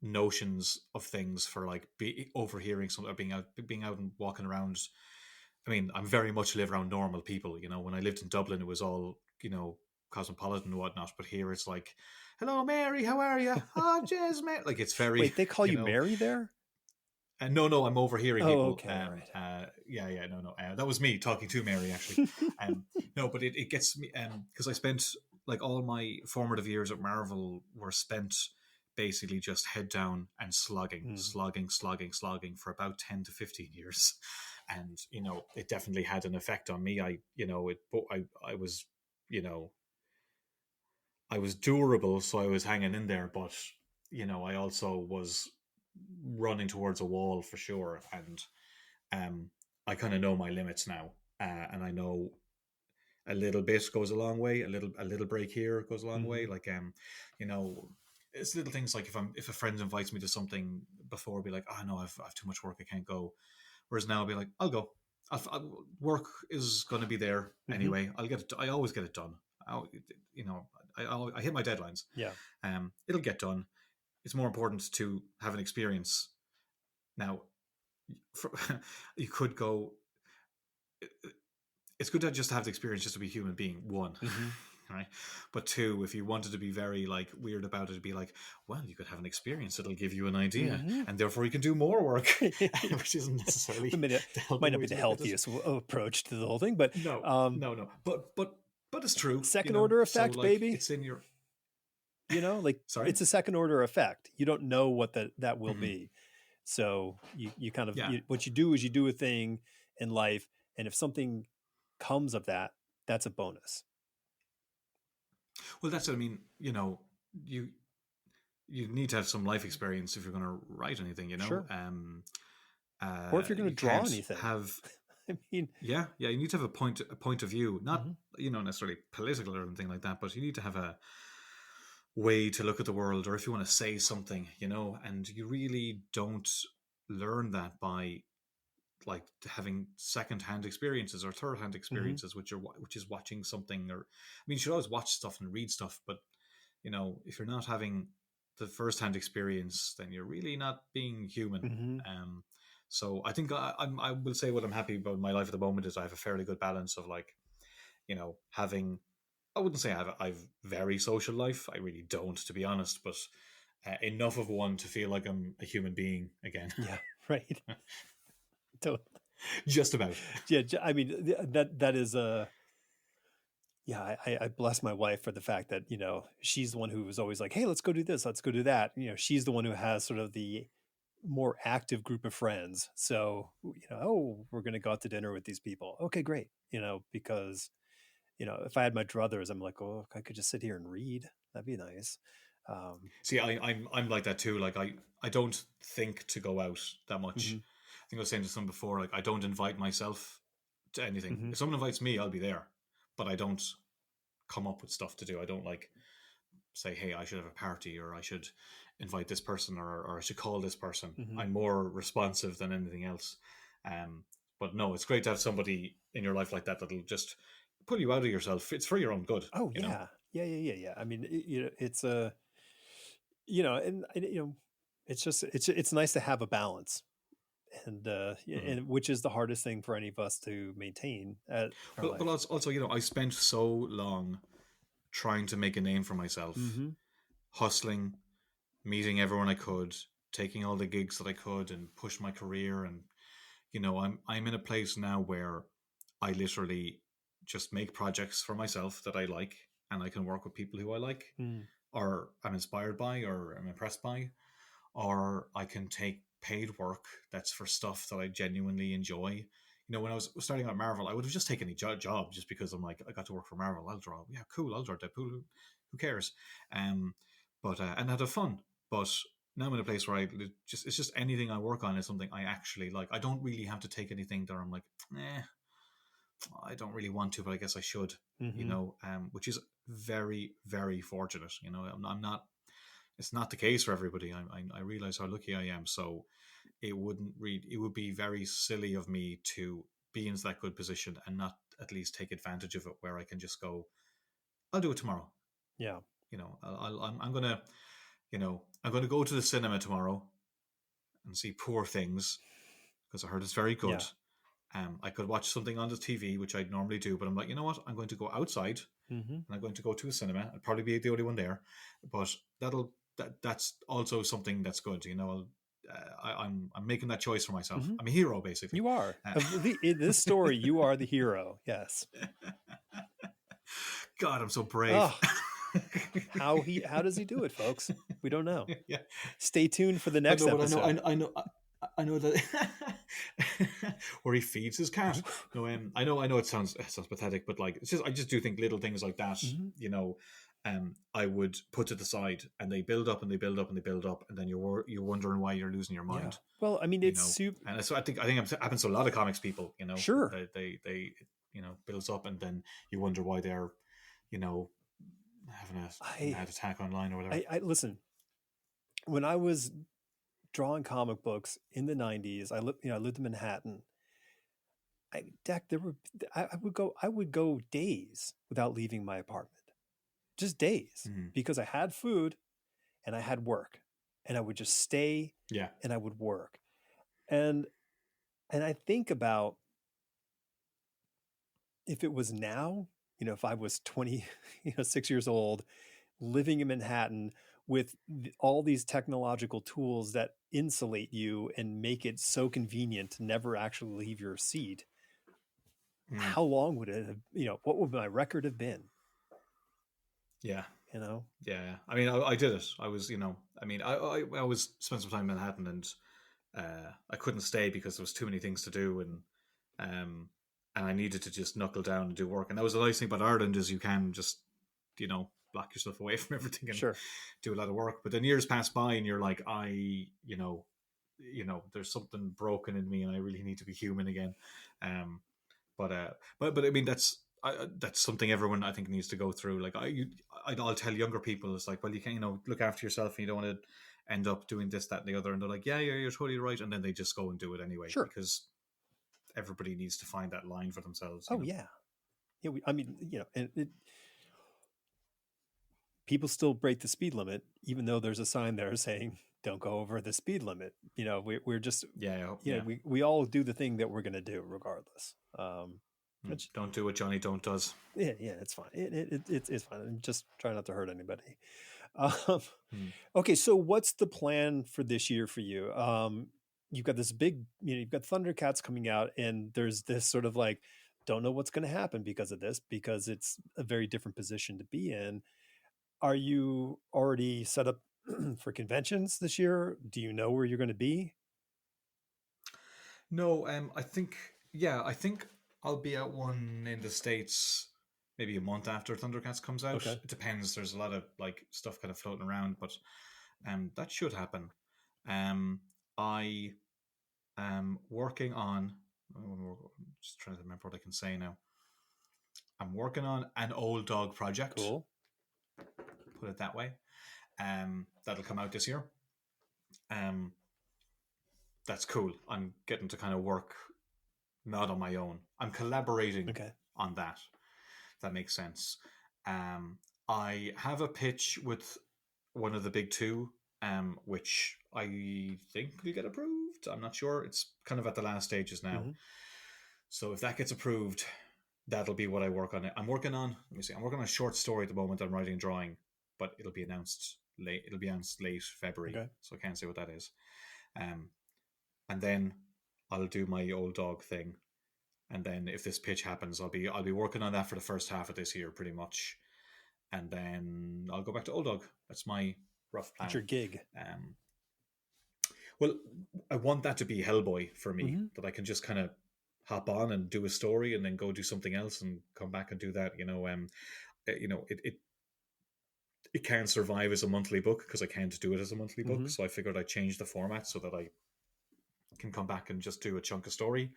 notions of things for like overhearing something or being out and walking around. I mean, I'm very much live around normal people. When I lived in Dublin, it was all cosmopolitan and whatnot. But here, it's like, "Hello, Mary, how are you? Oh, Jez, mate." Like it's very, Wait, they call you Mary there? And no, no, I'm overhearing Oh, people. okay, all right. Yeah, yeah, no, no. That was me talking to Mary, actually. No, but it gets me because I spent like all my formative years at Marvel were spent basically just head down and slogging, Mm-hmm. slogging, slogging, slogging for about 10 to 15 years, and it definitely had an effect on me. I was, you know, I was durable, so I was hanging in there, but I also was running towards a wall for sure, and I kind of know my limits now, and I know a little bit goes a long way. A little break here goes a long Mm-hmm. way. Like you know, it's little things like if a friend invites me to something before, I'll be like, oh no, I've too much work, I can't go. Whereas now I'll be like, I'll go. Work is going to be there Mm-hmm. anyway. I'll get it. I always get it done. I'll, you know, I hit my deadlines. Yeah. It'll get done. It's more important to have an experience. Now, for, you could go. It's good to just have the experience, just to be a human being. One, Mm-hmm. right? But two, if you wanted to be very like weird about it, be like, well, you could have an experience. It'll give you an idea, Mm-hmm. and therefore you can do more work, which isn't necessarily the Might healthy not way be to the look at it. healthiest approach to the whole thing, but No, um, no, no. But it's true, second order So effect, like, baby. it's in your. Like Sorry. it's a second order effect. You don't know what that will Hmm. be. So you kind of Yeah. what you do is you do a thing in life, and if something comes of that, that's a bonus. Well, that's what I mean. You you need to have some life experience if you're going to write anything. Sure. Or if you're going to You draw can't anything. have. I mean, Yeah, yeah. You need to have a point of view, not mhm. necessarily political or anything like that, but you need to have a way to look at the world, or if you want to say something, and you really don't learn that by like having second-hand experiences or third-hand Mhm. experiences, which is watching something. Or I mean, you should always watch stuff and read stuff, but if you're not having the first-hand experience, then you're really not being human. Mhm. um so I think I will say what I'm happy about in my life at the moment is I have a fairly good balance of like having. I wouldn't say I've very social life. I really don't, to be honest, but enough of one to feel like I'm a human being again. Yeah, right. So, Just about. yeah, I mean that is a yeah, I bless my wife for the fact that, she's the one who was always like, hey, let's go do this, let's go do that. She's the one who has sort of the more active group of friends. So, oh, we're going to go out to dinner with these people. Okay, great. Because, if I had my druthers, I'm like, oh, I could just sit here and read. That'd be nice. See, I'm like that too. Like I don't think to go out that much. Mm-hmm, I think I was saying to someone before, like I don't invite myself to anything. mm-hmm, If someone invites me, I'll be there, but I don't come up with stuff to do. I don't like say, hey, I should have a party, or I should invite this person, or I should call this person. mm-hmm. I'm more responsive than anything else. But no, it's great to have somebody in your life like that that'll just pull you out of yourself. It's for your own good, Oh you know. yeah, yeah. I mean, it's a, and it's just it's nice to have a balance, and Mm-hmm. and which is the hardest thing for any of us to maintain at our But life. also, you know, I spent so long trying to make a name for myself, Mm-hmm. hustling, meeting everyone I could, taking all the gigs that I could, and push my career. And you know, I'm in a place now where I literally just make projects for myself that I like, and I can work with people who I like, Mm. or I'm inspired by, or I'm impressed by, or I can take paid work that's for stuff that I genuinely enjoy. You know, when I was starting out Marvel, I would have just taken a job just because I'm like, I got to work for Marvel. I'll draw. Yeah, cool. I'll draw Deadpool. Who cares? Um, but and I'd have fun. But now I'm in a place where it's just anything I work on is something I actually like. I don't really have to take anything that I'm like, I don't really want to, but I guess I should. You Mm-hmm. know, which is very, very fortunate. You know, I'm not. It's not the case for everybody. I realize how lucky I am. So it would be very silly of me to be in that good position and not at least take advantage of it, where I can just go, I'll do it tomorrow. Yeah. You know, I'm gonna, you know, I'm gonna go to the cinema tomorrow and see Poor Things because I heard it's very good. Yeah. I could watch something on the TV, which I'd normally do, but I'm like, you know what? I'm going to go outside Mm-hmm. and I'm going to go to a cinema. I'd probably be the only one there, but that's also something that's good. You know, I'm making that choice for myself. Mm-hmm. I'm a hero, basically. You are Uh, in this story. You are the hero. Yes. God, I'm so brave. Oh, how does he do it, folks? We don't know. Yeah, Stay tuned for the I next know, but episode. I know that where he feeds his cat. No, I know it sounds pathetic, but like I just do think little things like that. Mm-hmm. You know, I would put to the side, and they build up and they build up and they build up, and then you're wondering why you're losing your Yeah. mind. Well, I mean, You it's know, super. and so I think it happens to a lot of comics people. You know, Sure. they you know builds up, and then you wonder why they're you know having a I, mad attack online or whatever. I listen. When I was drawing comic books in the '90s, I lived in Manhattan. Deck, there were. I would go days without leaving my apartment, just days, Mm-hmm. because I had food and I had work, and I would just stay Yeah. and I would work, and I think about if it was now, if I was 20, 6 years old, living in Manhattan with all these technological tools that insulate you and make it so convenient to never actually leave your seat, Mm. how long would it have, what would my record have been? Yeah. You know? Yeah. I mean, I did it. I was, you know, I mean, I always spent some time in Manhattan, and I couldn't stay because there was too many things to do, um, and I needed to just knuckle down and do work. And that was the nice thing about Ireland is you can just, you know, lock yourself away from everything and Sure. do a lot of work. But then years pass by, and you're like, there's something broken in me, and I really need to be human again. Um, but I mean that's something everyone I think needs to go through. Like I'll tell younger people, it's like, well, you can look after yourself, and you don't want to end up doing this, that, and the other, and they're like, yeah, you're totally right, and then they just go and do it anyway Sure. because everybody needs to find that line for themselves. Oh, yeah. Yeah. I mean, and people still break the speed limit, even though there's a sign there saying, don't go over the speed limit. We're just, Yeah. we all do the thing that we're going to do regardless. Which, Don't do what Johnny Don't does. yeah, it's fine. It's fine. And just try not to hurt anybody. Um, Hmm. okay, so what's the plan for this year for you? You've got this big, you've got Thundercats coming out, and there's this sort of like, don't know what's going to happen because of this, because it's a very different position to be in. Are you already set up for conventions this year? Do you know where you're going to be? No, I think I'll be at one in the States maybe a month after Thundercats comes out. Okay. It depends. There's a lot of like stuff kind of floating around, but that should happen. I am working on. Just trying to remember what I can say now. I'm working on an old dog project. Cool. Put it that way. That'll come out this year. Um, that's cool. I'm getting to kind of work not on my own. I'm collaborating Okay. on that. That makes sense. I have a pitch with one of the big two, which I think will get approved. I'm not sure. It's kind of at the last stages now. Mm-hmm. So if that gets approved, that'll be what I work on. I'm working on. Let me see. I'm working on a short story at the moment. I'm writing and drawing, but it'll be announced late. It'll be announced late February, Okay. so I can't say what that is. And then I'll do my old dog thing, and then if this pitch happens, I'll be working on that for the first half of this year, pretty much, and then I'll go back to old dog. That's my rough plan. What's your gig? Well, I want that to be Hellboy for me, Mm-hmm. that I can just kind of hop on and do a story and then go do something else and come back and do that. It can't survive as a monthly book because I can't do it as a monthly book. Mm-hmm. So I figured I'd change the format so that I can come back and just do a chunk of story,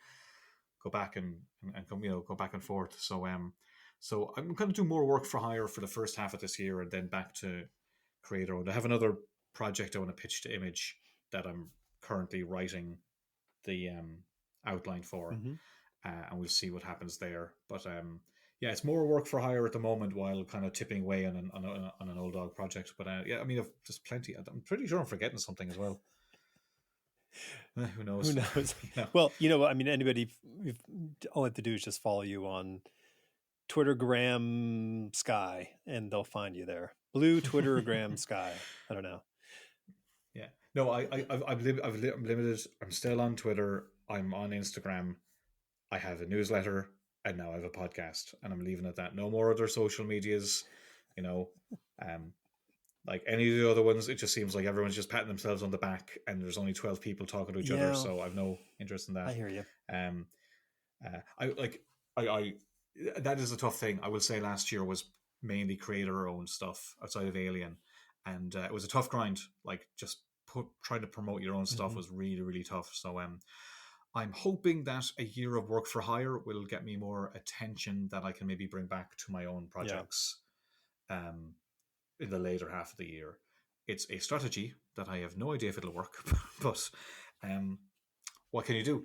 go back and come, go back and forth. So I'm going to do more work for hire for the first half of this year and then back to creator owned. I have another project I want to pitch to Image that I'm currently writing the outline for, Mm-hmm. and we'll see what happens there. But yeah, it's more work for hire at the moment while kind of tipping away on an old dog project. But yeah, I mean, there's plenty. I'm pretty sure I'm forgetting something as well. Who knows? Who knows? Yeah. Well, I mean, anybody, all I have to do is just follow you on Twittergram Sky, and they'll find you there. Blue Twittergram Sky. I don't know. Yeah. No, I'm limited. I'm still on Twitter. I'm on Instagram. I have a newsletter, and now I have a podcast, and I'm leaving it at that. No more other social medias. Like any of the other ones, it just seems like everyone's just patting themselves on the back, and there's only 12 people talking to each other. So I've no interest in that. I hear you. I that is a tough thing. I will say last year was mainly creator-owned stuff outside of Alien, and it was a tough grind. Like just trying to promote your own stuff was really, really tough. So I'm hoping that a year of work for hire will get me more attention that I can maybe bring back to my own projects. In the later half of the year. It's a strategy that I have no idea if it'll work, but what can you do?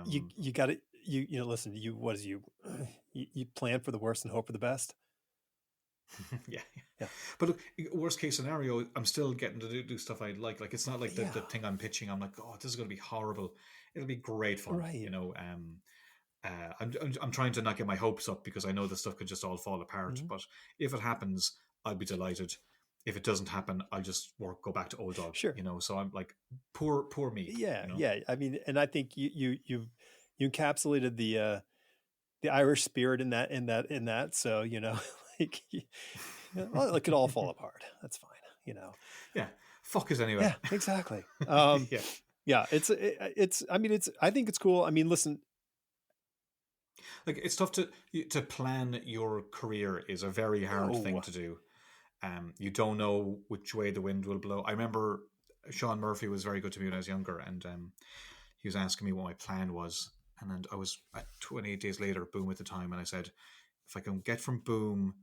You got it. Listen. You plan for the worst and hope for the best. yeah. But look, worst case scenario, I'm still getting to do stuff I like. Like it's not like the thing I'm pitching. I'm like, oh, this is going to be horrible. It'll be great fun. Right. I'm trying to not get my hopes up because I know the stuff could just all fall apart. Mm-hmm. But if it happens, I'll be delighted. If it doesn't happen, I'll just go back to old dog. Sure. So I'm like, poor me. Yeah, yeah. I mean, and I think you encapsulated the Irish spirit in that. So like, it could all fall apart. That's fine. Yeah. Fuck it anyway. Yeah, exactly. Yeah. Yeah. I mean, I think it's cool. I mean, listen. Like it's tough to plan your career is a very hard thing to do. You don't know which way the wind will blow. I remember Sean Murphy was very good to me when I was younger, and he was asking me what my plan was. And then I was at 28 days later, Boom at the time, and I said, if I can get from Boom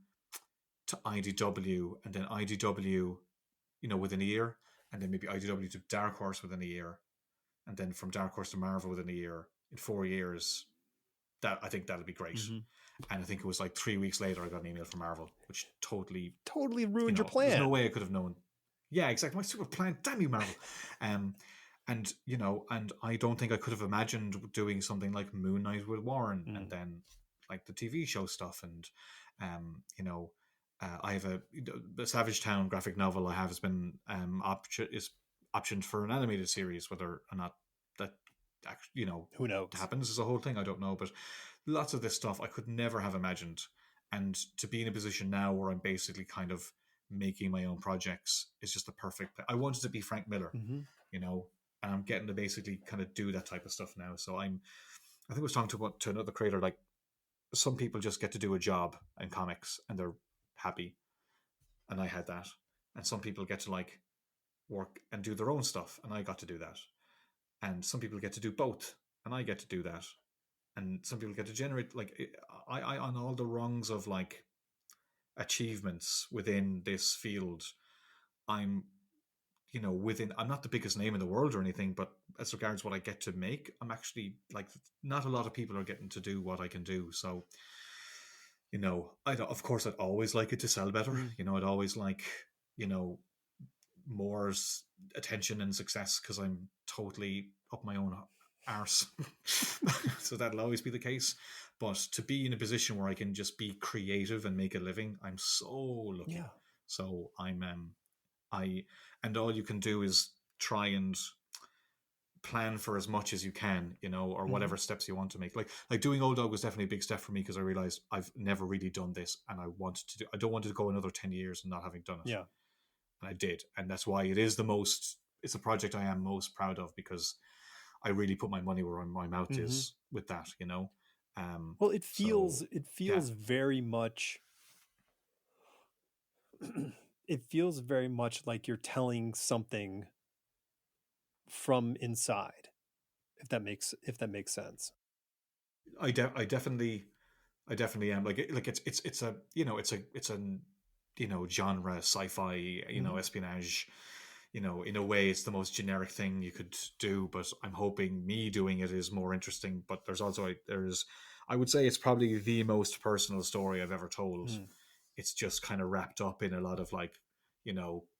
to IDW, and then IDW, within a year, and then maybe IDW to Dark Horse within a year, and then from Dark Horse to Marvel within a year, in 4 years, I think that'll be great. Mm-hmm. And I think it was like 3 weeks later I got an email from Marvel, which totally ruined your plan. There's no way I could have known. Yeah, exactly. My super plan. Damn you, Marvel. And I don't think I could have imagined doing something like Moon Knight with Warren, and then like the TV show stuff, and I have the Savage Town graphic novel I have has been optioned for an animated series, whether or not that who knows happens is a whole thing. I don't know, but lots of this stuff I could never have imagined, and to be in a position now where I'm basically kind of making my own projects is just the perfect. I wanted to be Frank Miller, Mm-hmm. you know, and I'm getting to basically kind of do that type of stuff now. So I think I was talking to another creator, like some people just get to do a job in comics and they're happy, and I had that, and some people get to like work and do their own stuff, and I got to do that, and some people get to do both, and I get to do that, and some people get to generate like I on all the rungs of like achievements within this field. I'm within, I'm not the biggest name in the world or anything, but as regards what I get to make, I'm actually like, not a lot of people are getting to do what I can do. So, of course I'd always like it to sell better. Mm. I'd always like, you know, more attention and success because I'm totally up my own arse. So that'll always be the case. But to be in a position where I can just be creative and make a living, I'm so lucky. Yeah. So and all you can do is try and plan for as much as you can, or whatever steps you want to make. Like doing Old Dog was definitely a big step for me because I realized I've never really done this, and I don't want to go another 10 years and not having done it. Yeah. And I did, and that's why it's a project I am most proud of, because I really put my money where my mouth is with that. Well, it feels So yeah, very much it feels very much like you're telling something from inside, if that makes sense. I definitely am. Like it's a genre sci-fi, espionage. In a way, it's the most generic thing you could do, but I'm hoping me doing it is more interesting. But I would say it's probably the most personal story I've ever told. It's just kind of wrapped up in a lot of like,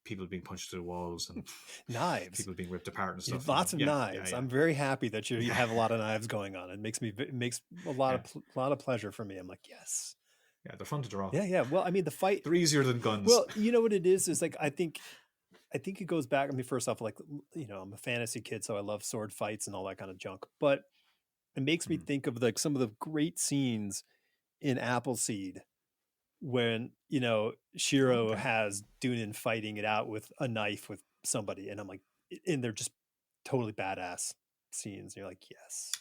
people being punched through the walls and Knives. people being ripped apart and You have stuff. lots of Yeah, knives. yeah. I'm very happy that you have a lot of knives going on. It makes a lot of pleasure for me. I'm like, yes. Yeah, they're fun to draw. Yeah. Well, I mean, the fight. They're easier than guns. Well, you know what it is like, I think it goes back. I mean, first off, like, I'm a fantasy kid, so I love sword fights and all that kind of junk. But it makes me think of like some of the great scenes in Appleseed when, Shiro has Dunin fighting it out with a knife with somebody, and I'm like, and they're just totally badass scenes. And you're like, yes.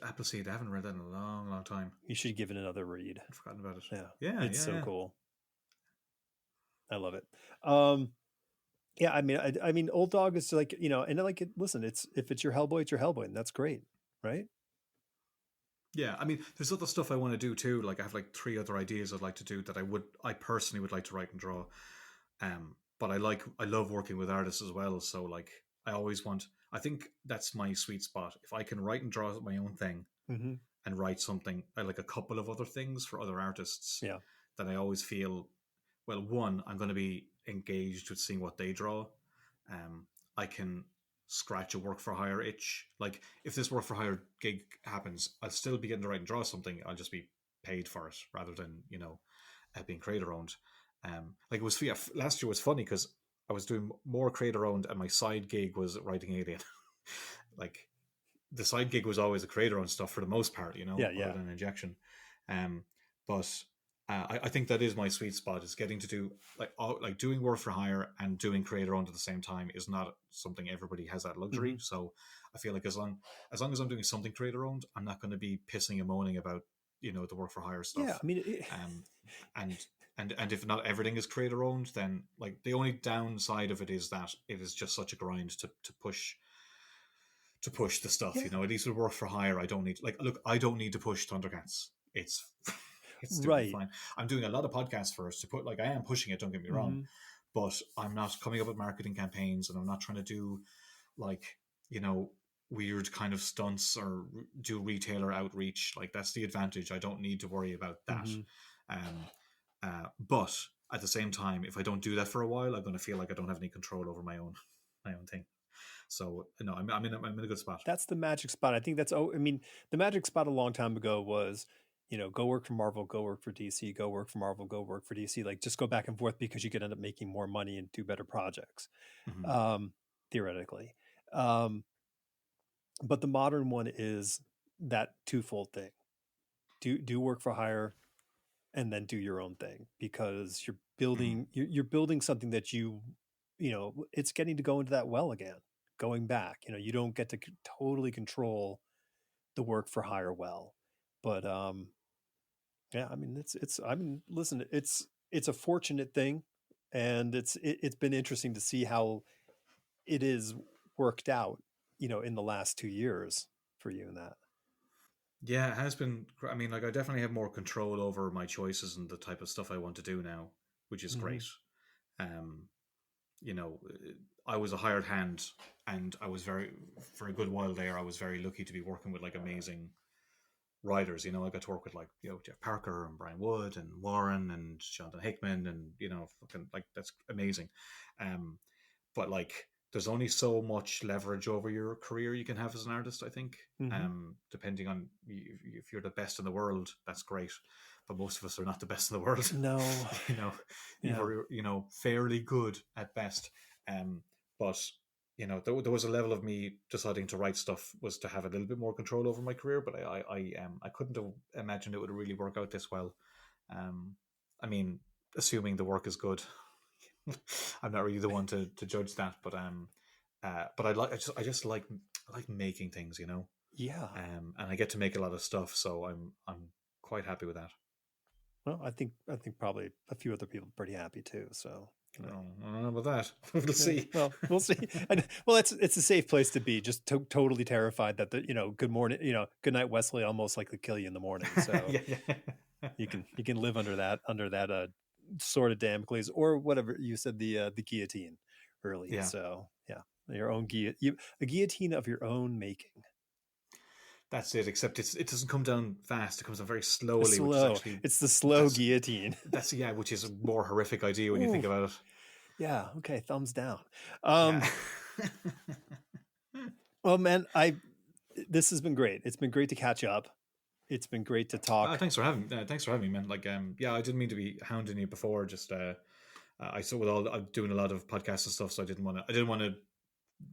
Appleseed. I haven't read that in a long, long time. You should give it another read. I've forgotten about it. Yeah. It's so yeah. cool. I love it. Yeah, I mean, Old Dog is like, and like, listen, if it's your Hellboy, it's your Hellboy, and that's great, right? Yeah, I mean, there's other stuff I want to do too. Like I have like 3 other ideas I'd like to do that I personally would like to write and draw. But I love working with artists as well. So like I think that's my sweet spot. If I can write and draw my own thing and write something, I like a couple of other things for other artists. Yeah. That I always feel, well, one, I'm going to be engaged with seeing what they draw. I can scratch a work for hire itch. Like if this work for hire gig happens, I'll still be getting to write and draw something. I'll just be paid for it rather than being creator owned. Like it was last year was funny because I was doing more creator owned and my side gig was writing Alien. Like the side gig was always a creator owned stuff for the most part, other than injection. But I think that is my sweet spot, is getting to do like doing work for hire and doing creator owned at the same time is not something everybody has that luxury. So I feel like as long as I'm doing something creator owned, I'm not going to be pissing and moaning about the work for hire stuff. Yeah, I mean, and if not everything is creator owned, then like the only downside of it is that it is just such a grind to push the stuff. At least with work for hire, I don't need I don't need to push Thundercats. It's doing right. fine. I'm doing a lot of podcasts first to put, like, I am pushing it, don't get me wrong, but I'm not coming up with marketing campaigns, and I'm not trying to do like, weird kind of stunts or do retailer outreach. Like that's the advantage. I don't need to worry about that. But at the same time, if I don't do that for a while, I'm going to feel like I don't have any control over my own thing. So no, I'm in a good spot. That's the magic spot. I think the magic spot a long time ago was, go work for Marvel, go work for DC, go work for Marvel, go work for DC. Like just go back and forth because you could end up making more money and do better projects, theoretically. But the modern one is that twofold thing. Do work for hire and then do your own thing, because you're building something that it's getting to go into that well again, going back. You don't get to totally control the work for hire well, but yeah, I mean, listen, it's a fortunate thing, and it's been interesting to see how it is worked out, in the last 2 years for you in that. Yeah, it has been. I mean, like I definitely have more control over my choices and the type of stuff I want to do now, which is Hmm. great. Um, you know, I was a hired hand, and I was for a good while there. I was very lucky to be working with like amazing writers. I got to work with like Jeff Parker and Brian Wood and Warren and Jonathan Hickman, and fucking like that's amazing. Um, but like there's only so much leverage over your career you can have as an artist, I think. Hmm. Depending on if you're the best in the world, that's great, but most of us are not the best in the world. No. you know Yeah. you're fairly good at best. But there was a level of me deciding to write stuff was to have a little bit more control over my career, but I couldn't have imagined it would really work out this well. I mean, assuming the work is good. I'm not really the one to judge that, but I just like making things, Yeah. and I get to make a lot of stuff, so I'm quite happy with that. Well, I think probably a few other people are pretty happy too. So, I don't know about that. We'll yeah, see. well, we'll see. Well, it's a safe place to be. Just totally terrified that good morning, good night, Wesley, almost likely kill you in the morning. So Yeah, yeah. you can live under that sword of Damocles, or whatever you said, the guillotine early. Yeah, So yeah, your own a guillotine of your own making. that's it. Except it doesn't come down fast. It comes down very slowly, which is Slow. actually It's the slow that's guillotine. that's yeah, which is a more horrific idea when you think Ooh, about it. yeah. Okay. Thumbs down. Yeah. Well, man, this has been great. It's been great to catch up. It's been great to talk. Thanks for having me, man. Like, yeah, I didn't mean to be hounding you before. Just, I saw with all I'm doing a lot of podcasts and stuff, so I didn't want to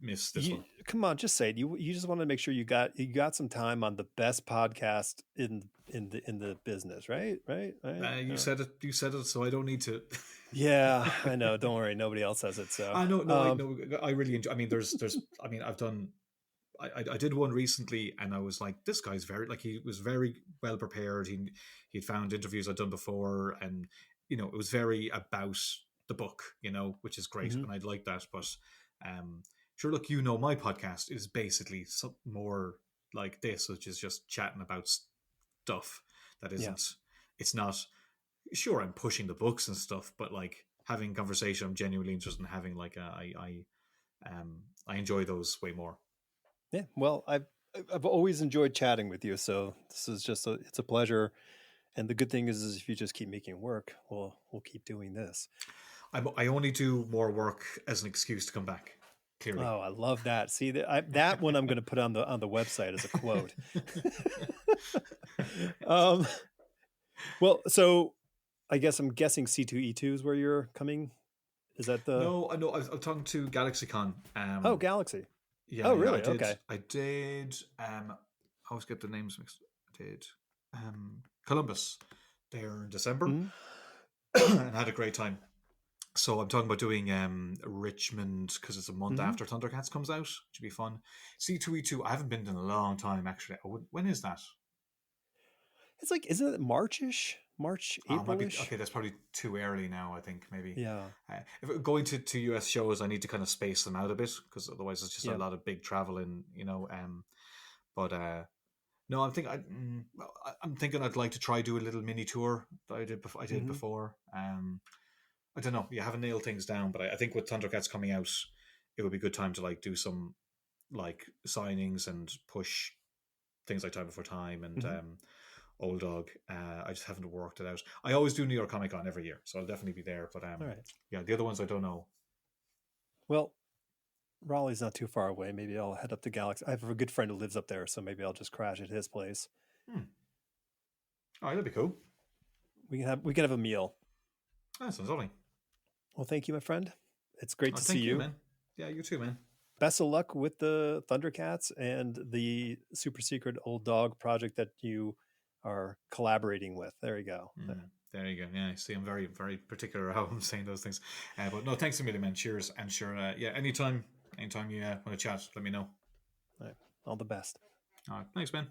miss this You one. come on, just say it. You just want to make sure you got some time on the best podcast in the business, right? Right? Right? You said it. You said it, so I don't need to. Yeah, I know. Don't worry, nobody else says it. So, I know. No, I know. I really enjoy. I mean, there's. I mean, I've done. I did one recently, and I was like, this guy's very like he was very well prepared. He'd found interviews I'd done before, and it was very about the book, which is great, mhm, and I'd like that. But um, sure, look, my podcast is basically some more like this, which is just chatting about stuff that yeah. isn't. It's not. Sure, I'm pushing the books and stuff, but like having conversation, I'm genuinely interested in having. Like, I enjoy those way more. Yeah, well, I've always enjoyed chatting with you, so this is just it's a pleasure. And the good thing is if you just keep making it work, we'll keep doing this. I only do more work as an excuse to come back. Clearly. Oh, I love that. See that one I'm going to put on the website as a quote. um, well, so I guess I'm guessing C2E2 is where you're coming. Is that the? No, I know. I was talking to GalaxyCon. Oh, Galaxy. Yeah, Oh, yeah. really? Okay. I did. I always get the names mixed. I did Columbus there in December, Mhm. and had a great time. So I'm talking about doing Richmond because it's a month Mhm. after Thundercats comes out, which would be fun. C2E2. I haven't been in a long time actually. When is that? It's like, isn't it Marchish? March, Oh, might be Aprilish? okay. That's probably too early now. I think maybe. Yeah. If going to US shows, I need to kind of space them out a bit because otherwise it's just a Yeah. lot of big traveling, But no, I'm thinking I'd like to try do a little mini tour that I did. I did Hmm. before. I don't know. You haven't nailed things down, but I think with Thundercats coming out, it would be a good time to like do some like signings and push things like Time Before Time and Hmm. Old Dog. I just haven't worked it out. I always do New York Comic Con every year, so I'll definitely be there. But All right. yeah, the other ones I don't know. Well, Raleigh's not too far away. Maybe I'll head up to Galaxy. I have a good friend who lives up there, so maybe I'll just crash at his place. Hmm. All right, that'd be cool. We can have a meal. That sounds lovely. Well, thank you, my friend. It's great Oh, to see thank you, you. man. Yeah, you too, man. Best of luck with the Thundercats and the super secret old dog project that you are collaborating with. There you go. There you go. Yeah, I see. I'm very, very particular how I'm saying those things. But no, thanks a million, man. Cheers. And sure, yeah, anytime you want to chat, let me know. All right. All the best. All right. Thanks, man.